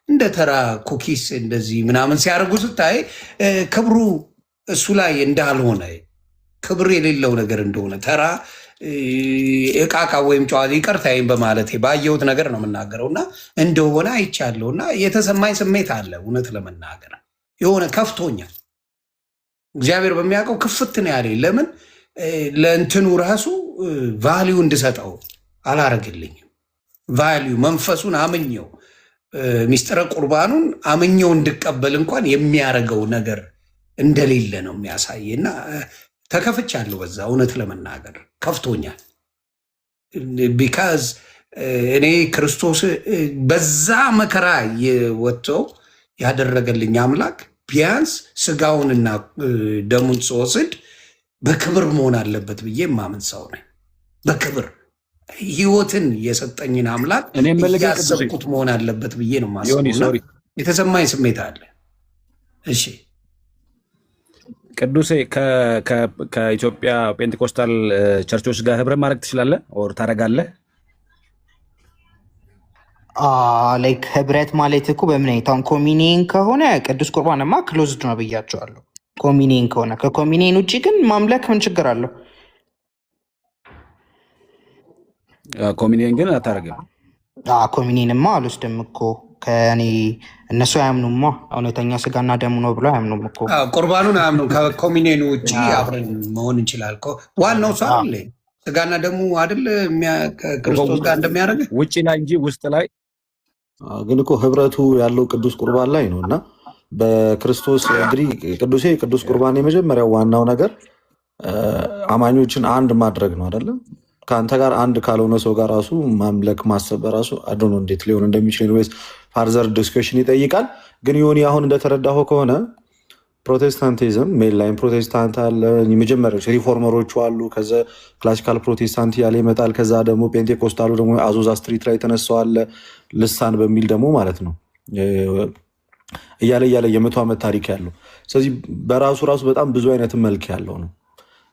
እንደ ተራ ኩኪስ እንደዚህ ምናምን ሲያደርጉ ስታይ ክብሩ እሱ ላይ እንዳልሆነ ክብር የሌለው ነገር እንደሆነ ተራ እቃቃ ወይም ጨዋ ይቅርታዬን በማለት ባየሁት ነገር ነው የምናገረው እና እንደሆነ አይቻለሁ እና የተሰማኝ ስሜት አለ። እውነት ለመናገር የሆነ ከፍቶኛል። እግዚአብሔር በሚያውቀው ክፍት ነው ያለኝ። ለምን ለእንትኑ ራሱ ቫሊዩ እንድሰጠው አላረግልኝም። ቫሊዩ መንፈሱን አምኘው ሚስጥረ ቁርባኑን አምኘው እንድቀበል እንኳን የሚያደርገው ነገር እንደሌለ ነው የሚያሳይ እና ተከፍቻለሁ። በዛ እውነት ለመናገር ከፍቶኛል። ቢካዝ እኔ ክርስቶስ በዛ መከራ ወጥተው ያደረገልኝ አምላክ ቢያንስ ስጋውንና ደሙን ስወስድ በክብር መሆን አለበት ብዬ የማምን ሰው ነኝ። በክብር ህይወትን የሰጠኝን አምላክ እያሰብኩት መሆን አለበት ብዬ ነው የማስበው። የተሰማኝ ስሜት አለ። እሺ ቅዱሴ ከኢትዮጵያ ፔንቴኮስታል ቸርቾች ጋር ህብረት ማድረግ ትችላለህ ኦር ታደርጋለህ? ላይክ ህብረት ማለት እኮ በምን አይነታውን ኮሚኒየን ከሆነ ቅዱስ ቁርባንማ ክሎዝድ ነው ብያቸዋለሁ። ኮሚኒየን ከሆነ ከኮሚኒየን ውጭ ግን ማምለክ ምን ችግር አለው? ኮሚኒየን ግን አታደርግም? ኮሚኒየንማ አልወስድም እኮ ከእኔ እነሱ አያምኑማ። እውነተኛ ስጋና ደሙ ነው ብሎ አያምኑም እኮ። ቁርባኑን አያምኑ። ከኮሚኒየኑ ውጭ አብረን መሆን እንችላል። ዋናው ሰው አለ ስጋና ደሙ አይደል ከክርስቶስ ጋር እንደሚያደርግ ውጭ ላይ እንጂ ውስጥ ላይ ግን እኮ ህብረቱ ያለው ቅዱስ ቁርባን ላይ ነው እና በክርስቶስ እንግዲህ ቅዱስ ቁርባን የመጀመሪያው ዋናው ነገር አማኞችን አንድ ማድረግ ነው አይደለም። ከአንተ ጋር አንድ ካልሆነ ሰው ጋር ራሱ ማምለክ ማሰብ በራሱ አዶኖ እንዴት ሊሆን እንደሚችል ወይስ ፋርዘር ዲስከሽን ይጠይቃል። ግን ይሁን አሁን እንደተረዳሁ ከሆነ ፕሮቴስታንቲዝም ሜን ላይን ፕሮቴስታንት አለ፣ የመጀመሪያዎች ሪፎርመሮቹ አሉ፣ ከዛ ክላሲካል ፕሮቴስታንት ያለ ይመጣል። ከዛ ደግሞ ፔንቴኮስታሉ ደግሞ አዞዛ ስትሪት ላይ ተነሳው አለ ልሳን በሚል ደግሞ ማለት ነው እያለ የ100 ዓመት ታሪክ ያለው። ስለዚህ በራሱ በጣም ብዙ አይነት መልክ ያለው ነው።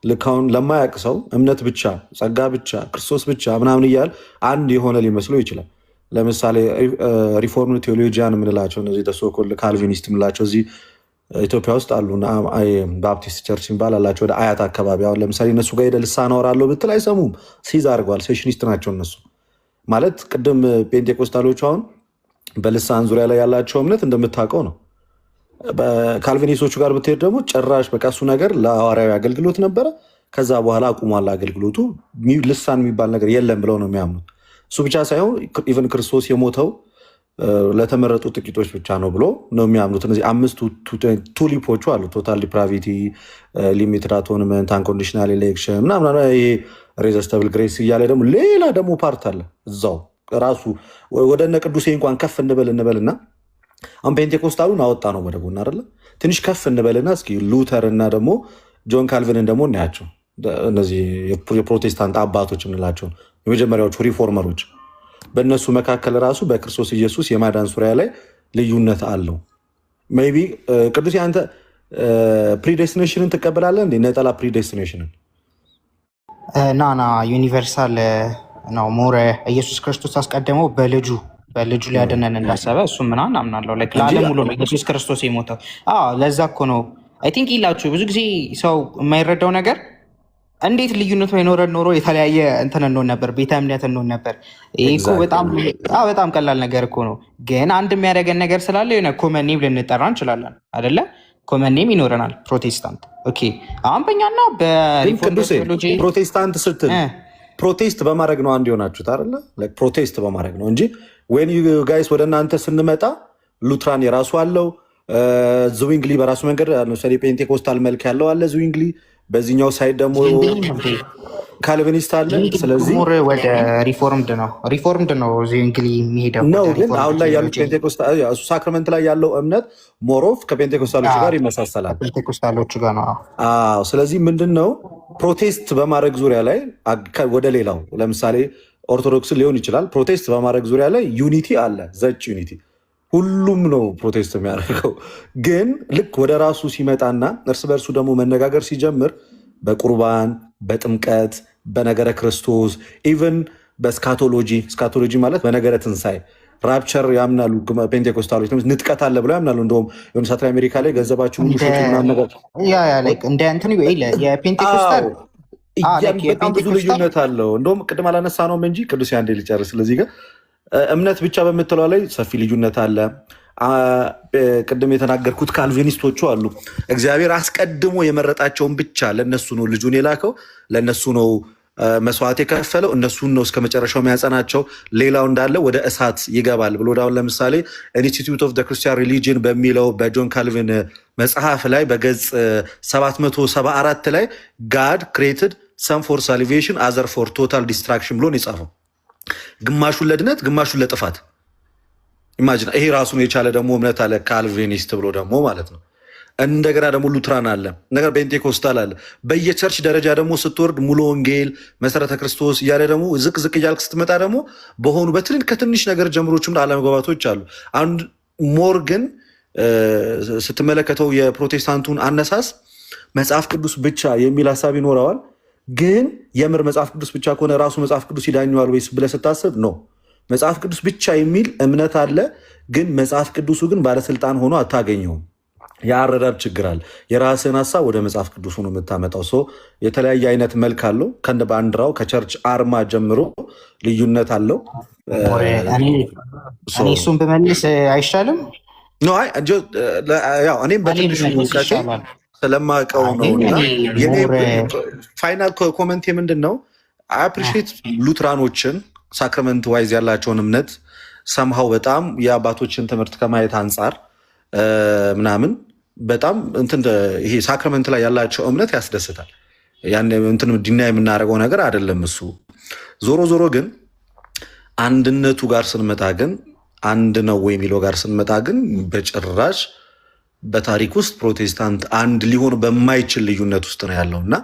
ልክ አሁን ለማያውቅ ሰው እምነት ብቻ ጸጋ ብቻ ክርስቶስ ብቻ ምናምን እያል አንድ የሆነ ሊመስለው ይችላል። ለምሳሌ ሪፎርም ቴዎሎጂያን የምንላቸው እነዚህ ተሶኮል ካልቪኒስት የምንላቸው እዚህ ኢትዮጵያ ውስጥ አሉ። ባፕቲስት ቸርች የሚባል አላቸው ወደ አያት አካባቢ። አሁን ለምሳሌ እነሱ ጋር ሄደህ ልሳን አወራለሁ ብትል አይሰሙም። ሲዝ አድርገዋል። ሴሽኒስት ናቸው እነሱ ማለት። ቅድም ፔንቴኮስታሎቹ አሁን በልሳን ዙሪያ ላይ ያላቸው እምነት እንደምታውቀው ነው። በካልቪኒስቶቹ ጋር ብትሄድ ደግሞ ጭራሽ በቃ እሱ ነገር ለሐዋርያዊ አገልግሎት ነበረ፣ ከዛ በኋላ አቁሟል አገልግሎቱ፣ ልሳን የሚባል ነገር የለም ብለው ነው የሚያምኑት። እሱ ብቻ ሳይሆን ኢቨን ክርስቶስ የሞተው ለተመረጡ ጥቂቶች ብቻ ነው ብሎ ነው የሚያምኑት። እነዚህ 5 ቱሊፖቹ አሉ። ቶታል ዲፕራቪቲ፣ ሊሚትድ አቶንመንት፣ አንኮንዲሽናል ኤሌክሽን ምናምን፣ ይሄ ሬዚስተብል ግሬስ እያለ ደግሞ ሌላ ደግሞ ፓርት አለ እዛው ራሱ። ወደ እነ ቅዱሴ እንኳን ከፍ እንበልና አሁን ፔንቴኮስታሉን አወጣ ነው ወደ ጎን አይደለ። ትንሽ ከፍ እንበልና እስኪ ሉተር እና ደግሞ ጆን ካልቪንን ደግሞ እናያቸው። እነዚህ የፕሮቴስታንት አባቶች የምንላቸው የመጀመሪያዎቹ ሪፎርመሮች፣ በእነሱ መካከል ራሱ በክርስቶስ ኢየሱስ የማዳን ዙሪያ ላይ ልዩነት አለው። ሜይ ቢ ቅዱስ አንተ ፕሪዴስቲኔሽንን ትቀበላለህ እንዴ? ነጠላ ፕሪዴስቲኔሽንን ናና ዩኒቨርሳል ነው። ሞር ኢየሱስ ክርስቶስ አስቀድሞ በልጁ ሊያድነን እንዳሰበ እሱ ምናምን አምናለሁ። ለዓለም ሙሉ ነው ኢየሱስ ክርስቶስ የሞተው። ለዛ እኮ ነው አይ ቲንክ ይላችሁ ብዙ ጊዜ ሰው የማይረዳው ነገር እንዴት ልዩነት ባይኖረን ኖሮ የተለያየ እንትን እንሆን ነበር፣ ቤተ እምነት እንሆን ነበር። ይህ እኮ በጣም ቀላል ነገር እኮ ነው። ግን አንድ የሚያደርገን ነገር ስላለ የሆነ ኮመን ኔም ልንጠራ እንችላለን አይደለ? ኮመን ኔም ይኖረናል። ፕሮቴስታንት ኦኬ። አሁን በእኛና በሪፎርሜሽን ፕሮቴስታንት ስትል ፕሮቴስት በማድረግ ነው አንድ የሆናችሁት አይደለ? ፕሮቴስት በማድረግ ነው እንጂ ወይን ዩ ጋይስ ወደ እናንተ ስንመጣ ሉትራን የራሱ አለው፣ ዝዊንግሊ በራሱ መንገድ ለምሳሌ ፔንቴኮስታል መልክ ያለው አለ ዝዊንግሊ፣ በዚህኛው ሳይድ ደግሞ ካልቪኒስት አለ። ስለዚህ ወደ ሪፎርምድ ነው ዝዊንግሊ የሚሄደው ነው። ግን አሁን ላይ ያሉት ፔንቴኮስታል ሳክራመንት ላይ ያለው እምነት ሞሮፍ ከፔንቴኮስታሎች ጋር ይመሳሰላል። ፔንቴኮስታሎች ጋር ነው። ስለዚህ ምንድን ነው ፕሮቴስት በማድረግ ዙሪያ ላይ ወደ ሌላው ለምሳሌ ኦርቶዶክስ ሊሆን ይችላል። ፕሮቴስት በማድረግ ዙሪያ ላይ ዩኒቲ አለ፣ ዘጭ ዩኒቲ ሁሉም ነው ፕሮቴስት የሚያደርገው። ግን ልክ ወደ ራሱ ሲመጣና እርስ በእርሱ ደግሞ መነጋገር ሲጀምር በቁርባን፣ በጥምቀት፣ በነገረ ክርስቶስ ኢቨን በስካቶሎጂ ማለት በነገረ ትንሣኤ ራፕቸር ያምናሉ ፔንቴኮስታሎች። ንጥቀት አለ ብለው ያምናሉ። እንደውም የሆነ ሳትሪ አሜሪካ ላይ ገንዘባችሁ ሁሉ ሸጡ ምናምን ነገር የፔንቴኮስታል በጣም ብዙ ልዩነት አለው። እንደውም ቅድም አላነሳ ነውም እንጂ ቅዱስ አንዴ ሊጨርስ ስለዚህ ጋር እምነት ብቻ በምትለው ላይ ሰፊ ልዩነት አለ። ቅድም የተናገርኩት ካልቪኒስቶቹ አሉ። እግዚአብሔር አስቀድሞ የመረጣቸውን ብቻ ለነሱ ነው ልጁን የላከው፣ ለነሱ ነው መስዋዕት የከፈለው፣ እነሱን ነው እስከ መጨረሻው የሚያጸናቸው፣ ሌላው እንዳለ ወደ እሳት ይገባል ብሎ አሁን ለምሳሌ ኢንስቲትዩት ኦፍ ክርስቲያን ሪሊጅን በሚለው በጆን ካልቪን መጽሐፍ ላይ በገጽ 774 ላይ ጋድ ክሬትድ ሰም ፎር ሳልቬሽን አዘር ፎር ቶታል ዲስትራክሽን ብሎ ነው የጻፈው። ግማሹን ለድነት ግማሹን ለጥፋት። ኢማጂን። ይሄ ራሱን የቻለ ደግሞ እምነት አለ ካልቪኒስት ብሎ ደግሞ ማለት ነው። እንደገና ደግሞ ሉትራን አለ፣ ነገር ፔንቴኮስታል አለ። በየቸርች ደረጃ ደግሞ ስትወርድ ሙሉ ወንጌል፣ መሰረተ ክርስቶስ እያለ ደግሞ ዝቅ እያልክ ስትመጣ ደግሞ በሆኑ ከትንሽ ነገር ጀምሮችም አለመግባባቶች አሉ። አንድ ሞር ግን ስትመለከተው የፕሮቴስታንቱን አነሳስ መጽሐፍ ቅዱስ ብቻ የሚል ሀሳብ ይኖረዋል። ግን የምር መጽሐፍ ቅዱስ ብቻ ከሆነ ራሱ መጽሐፍ ቅዱስ ይዳኘዋል ወይስ ብለህ ስታስብ ነው። መጽሐፍ ቅዱስ ብቻ የሚል እምነት አለ። ግን መጽሐፍ ቅዱሱ ግን ባለስልጣን ሆኖ አታገኘውም። የአረዳድ ችግር አለ። የራስህን ሀሳብ ወደ መጽሐፍ ቅዱሱ ነው የምታመጣው። የተለያየ አይነት መልክ አለው። ከእንደ ባንዲራው ከቸርች አርማ ጀምሮ ልዩነት አለው። እኔ እሱን ብመልስ አይሻልም? እኔም በትንሹ ስለማውቀው ነው። ፋይናል ኮመንቴ ምንድን ነው? አፕሪሺየት ሉትራኖችን ሳክራመንት ዋይዝ ያላቸውን እምነት ሰምሃው በጣም የአባቶችን ትምህርት ከማየት አንጻር ምናምን በጣም ይሄ ሳክራመንት ላይ ያላቸው እምነት ያስደስታል። ያን ዲና የምናደርገው ነገር አይደለም እሱ። ዞሮ ግን አንድነቱ ጋር ስንመጣ ግን አንድ ነው የሚለው ጋር ስንመጣ ግን በጭራሽ በታሪክ ውስጥ ፕሮቴስታንት አንድ ሊሆን በማይችል ልዩነት ውስጥ ነው ያለው እና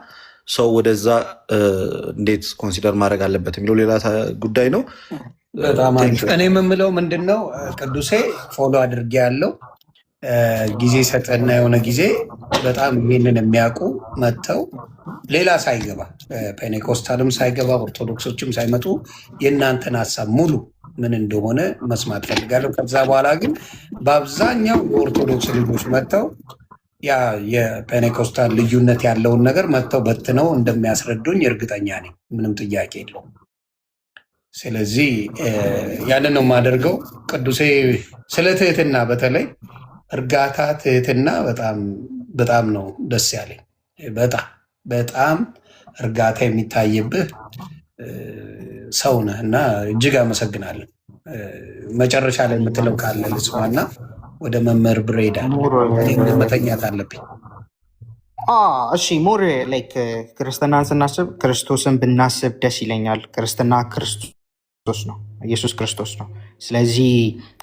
ሰው ወደዛ እንዴት ኮንሲደር ማድረግ አለበት የሚለው ሌላ ጉዳይ ነው። በጣም እኔ የምምለው ምንድን ነው ቅዱሴ ፎሎ አድርጌ ያለው ጊዜ ሰጠና የሆነ ጊዜ በጣም ይህንን የሚያውቁ መጥተው ሌላ ሳይገባ ፔኔኮስታልም ሳይገባ ኦርቶዶክሶችም ሳይመጡ የእናንተን ሀሳብ ሙሉ ምን እንደሆነ መስማት ፈልጋለሁ። ከዛ በኋላ ግን በአብዛኛው የኦርቶዶክስ ልጆች መጥተው ያ የፔኔኮስታል ልዩነት ያለውን ነገር መጥተው በትነው እንደሚያስረዱኝ እርግጠኛ ነኝ። ምንም ጥያቄ የለውም። ስለዚህ ያንን ነው የማደርገው። ቅዱሴ ስለ ትህትና በተለይ እርጋታ፣ ትህትና በጣም ነው ደስ ያለኝ። በጣም እርጋታ የሚታይብህ ሰው ነህ እና እጅግ አመሰግናለሁ። መጨረሻ ላይ የምትለው ካለ ልስማና ወደ መምህር ብሬዳ መተኛት አለብኝ። እሺ ሞር ላይክ ክርስትናን ስናስብ ክርስቶስን ብናስብ ደስ ይለኛል። ክርስትና ክርስቶስ ነው፣ ኢየሱስ ክርስቶስ ነው። ስለዚህ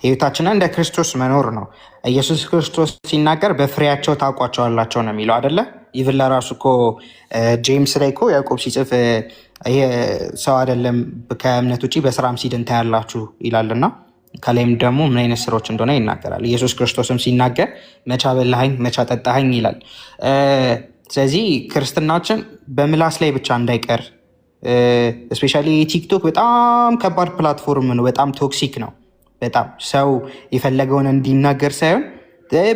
ህይወታችንን እንደ ክርስቶስ መኖር ነው። ኢየሱስ ክርስቶስ ሲናገር በፍሬያቸው ታውቋቸዋላቸው ነው የሚለው አይደለ? ኢቭን ለራሱ እኮ ጄምስ ላይ እኮ ያዕቆብ ሲጽፍ ይሄ ሰው አይደለም ከእምነት ውጭ በስራም ሲድን ታያላችሁ ይላልና ከላይም ደግሞ ምን አይነት ስራዎች እንደሆነ ይናገራል። ኢየሱስ ክርስቶስም ሲናገር መቻ በላኸኝ መቻ ጠጣኸኝ ይላል። ስለዚህ ክርስትናችን በምላስ ላይ ብቻ እንዳይቀር፣ እስፔሻሊ ቲክቶክ በጣም ከባድ ፕላትፎርም ነው። በጣም ቶክሲክ ነው። በጣም ሰው የፈለገውን እንዲናገር ሳይሆን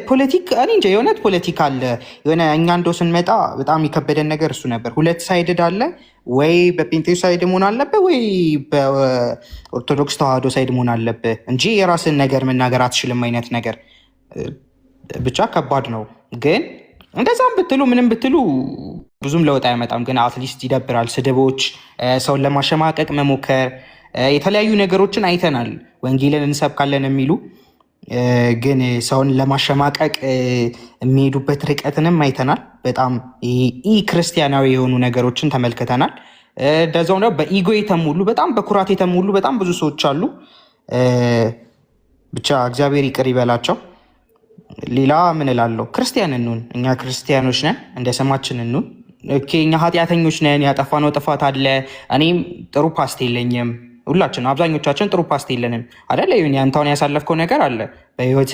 ፖለቲክ እኔ እንጃ የእውነት ፖለቲካ አለ። የሆነ እኛ እንደው ስንመጣ በጣም የከበደን ነገር እሱ ነበር። ሁለት ሳይድድ አለ። ወይ በጴንጤ ሳይድ መሆን አለብህ ወይ በኦርቶዶክስ ተዋህዶ ሳይድ መሆን አለብህ እንጂ የራስን ነገር መናገር አትችልም አይነት ነገር ብቻ ከባድ ነው። ግን እንደዛም ብትሉ ምንም ብትሉ ብዙም ለውጥ አይመጣም። ግን አትሊስት ይደብራል። ስድቦች፣ ሰውን ለማሸማቀቅ መሞከር፣ የተለያዩ ነገሮችን አይተናል። ወንጌልን እንሰብካለን የሚሉ ግን ሰውን ለማሸማቀቅ የሚሄዱበት ርቀትንም አይተናል። በጣም ኢ ክርስቲያናዊ የሆኑ ነገሮችን ተመልክተናል። እንደዛው ነው በኢጎ የተሞሉ በጣም በኩራት የተሞሉ በጣም ብዙ ሰዎች አሉ። ብቻ እግዚአብሔር ይቅር ይበላቸው። ሌላ ምን እላለሁ? ክርስቲያን እንሁን። እኛ ክርስቲያኖች ነን፣ እንደ ስማችን እንሁን። እኛ ኃጢአተኞች ነን፣ ያጠፋነው ጥፋት አለ። እኔም ጥሩ ፓስት የለኝም። ሁላችን አብዛኞቻችን ጥሩ ፓስት የለንም አይደለ? አንተውን ያሳለፍከው ነገር አለ በህይወት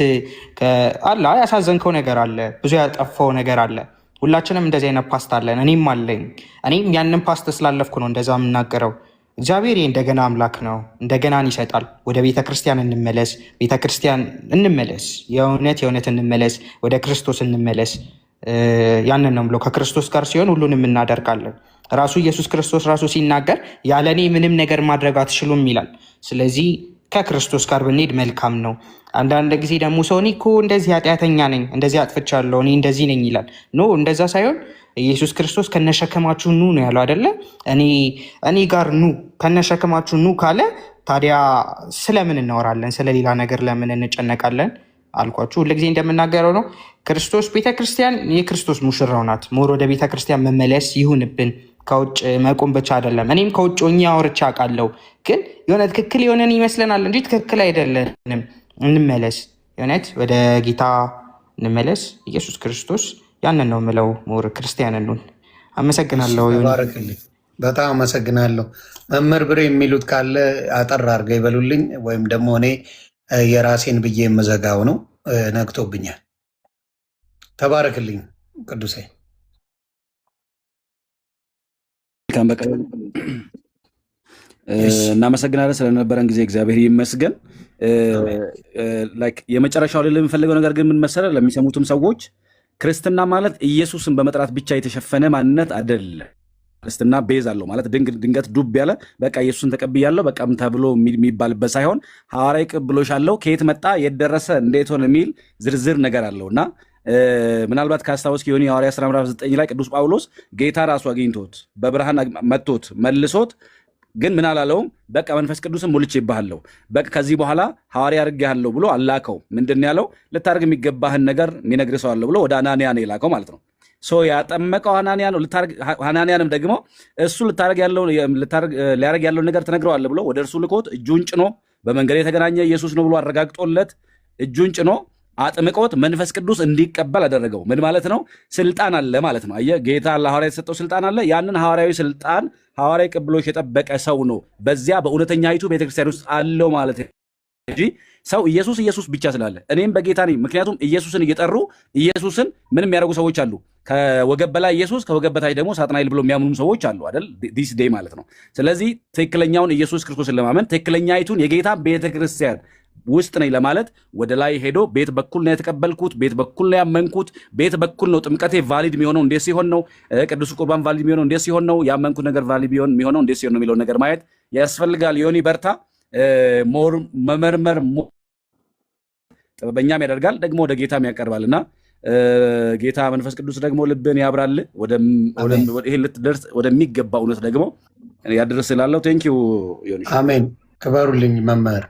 አለ፣ ያሳዘንከው ነገር አለ፣ ብዙ ያጠፋው ነገር አለ። ሁላችንም እንደዚህ አይነት ፓስት አለን። እኔም አለኝ። እኔም ያንን ፓስት ስላለፍኩ ነው እንደዛ የምናገረው። እግዚአብሔር እንደገና አምላክ ነው፣ እንደገናን ይሰጣል። ወደ ቤተክርስቲያን እንመለስ፣ ቤተክርስቲያን እንመለስ፣ የእውነት እንመለስ፣ ወደ ክርስቶስ እንመለስ። ያንን ነው ብሎ ከክርስቶስ ጋር ሲሆን ሁሉንም እናደርጋለን። ራሱ ኢየሱስ ክርስቶስ ራሱ ሲናገር ያለ እኔ ምንም ነገር ማድረግ አትችሉም ይላል። ስለዚህ ከክርስቶስ ጋር ብንሄድ መልካም ነው። አንዳንድ ጊዜ ደግሞ ሰው እኔ እኮ እንደዚህ ኃጢአተኛ ነኝ፣ እንደዚህ አጥፍቻለሁ፣ እኔ እንደዚህ ነኝ ይላል። ኖ እንደዛ ሳይሆን ኢየሱስ ክርስቶስ ከነሸከማችሁ ኑ ነው ያለው አይደለ? እኔ ጋር ኑ ከነሸከማችሁ ኑ ካለ ታዲያ ስለምን እናወራለን? ስለሌላ ነገር ለምን እንጨነቃለን? አልኳችሁ ሁልጊዜ እንደምናገረው ነው። ክርስቶስ ቤተክርስቲያን የክርስቶስ ሙሽራው ናት። ሞር ወደ ቤተክርስቲያን መመለስ ይሁንብን። ከውጭ መቆም ብቻ አይደለም። እኔም ከውጭ ሆኜ አውርቼ አውቃለሁ። ግን የሆነ ትክክል የሆነን ይመስለናል እንጂ ትክክል አይደለንም። እንመለስ፣ የእውነት ወደ ጌታ እንመለስ። ኢየሱስ ክርስቶስ ያንን ነው የምለው። ሞር ክርስቲያን እንሁን። አመሰግናለሁ። በጣም አመሰግናለሁ። መምህር ብሬ የሚሉት ካለ አጠር አድርገው ይበሉልኝ፣ ወይም ደግሞ እኔ የራሴን ብዬ የምዘጋው ነው። ነግቶብኛል። ተባረክልኝ ቅዱሴ። እናመሰግናለን ስለነበረን ጊዜ፣ እግዚአብሔር ይመስገን። የመጨረሻው ልል የምፈልገው ነገር ግን ምን መሰለህ፣ ለሚሰሙትም ሰዎች ክርስትና ማለት ኢየሱስን በመጥራት ብቻ የተሸፈነ ማንነት አይደለም። ክርስትና ቤዝ አለው ማለት ድንገት ዱብ ያለ በቃ ኢየሱስን ተቀብያለሁ በቃም ተብሎ የሚባልበት ሳይሆን ሐዋርያዊ ቅብብሎሽ አለው። ከየት መጣ የት ደረሰ እንዴት ሆነ የሚል ዝርዝር ነገር አለው እና ምናልባት ካስታወስክ የሆነ የሐዋርያ ሥራ ምዕራፍ 9 ላይ ቅዱስ ጳውሎስ ጌታ ራሱ አግኝቶት በብርሃን መጥቶት መልሶት ግን ምን አላለውም? በቃ መንፈስ ቅዱስን ሞልቼብሃለሁ በቃ ከዚህ በኋላ ሐዋርያ አድርጌሃለሁ ብሎ አላከው። ምንድን ያለው? ልታደርግ የሚገባህን ነገር የሚነግርህ ሰው አለ ብሎ ወደ አናንያ ነው የላከው ማለት ነው። ያጠመቀው ሐናንያ ነው። ሐናንያንም ደግሞ እሱ ሊያደርግ ያለውን ነገር ትነግረዋለህ ብሎ ወደ እርሱ ልኮት እጁን ጭኖ በመንገድ የተገናኘ ኢየሱስ ነው ብሎ አረጋግጦለት እጁን ጭኖ አጥምቆት መንፈስ ቅዱስ እንዲቀበል አደረገው። ምን ማለት ነው? ስልጣን አለ ማለት ነው። አየህ፣ ጌታ ለሐዋርያ የተሰጠው ስልጣን አለ። ያንን ሐዋርያዊ ስልጣን ሐዋርያዊ ቅብብሎሽ የጠበቀ ሰው ነው በዚያ በእውነተኛይቱ ቤተክርስቲያን ውስጥ አለው ማለት እንጂ ሰው ኢየሱስ ብቻ ስላለ እኔም በጌታ ነኝ። ምክንያቱም ኢየሱስን እየጠሩ ኢየሱስን ምን የሚያደርጉ ሰዎች አሉ። ከወገብ በላይ ኢየሱስ ከወገብ በታች ደግሞ ሳጥናኤል ብሎ የሚያምኑ ሰዎች አሉ አይደል? ዲስ ዴይ ማለት ነው። ስለዚህ ትክክለኛውን ኢየሱስ ክርስቶስን ለማመን ትክክለኛይቱን የጌታ ቤተክርስቲያን ውስጥ ነኝ ለማለት ወደ ላይ ሄዶ ቤት በኩል ነው የተቀበልኩት፣ ቤት በኩል ነው ያመንኩት፣ ቤት በኩል ነው ጥምቀቴ ቫሊድ የሚሆነው እንዴት ሲሆን ነው፣ ቅዱስ ቁርባን ቫሊድ የሚሆነው እንዴት ሲሆን ነው፣ ያመንኩት ነገር ቫሊድ የሚሆነው እንዴት ሲሆን ነው የሚለውን ነገር ማየት ያስፈልጋል። ዮኒ በርታ። ሞር መመርመር ጥበበኛም ያደርጋል ደግሞ ወደ ጌታም ያቀርባልና ጌታ መንፈስ ቅዱስ ደግሞ ልብን ያብራል። ይሄ ልትደርስ ወደሚገባ እውነት ደግሞ ያደርስ ስላለው ቴንኪው ዮኒ። አሜን። ክበሩልኝ መምህር።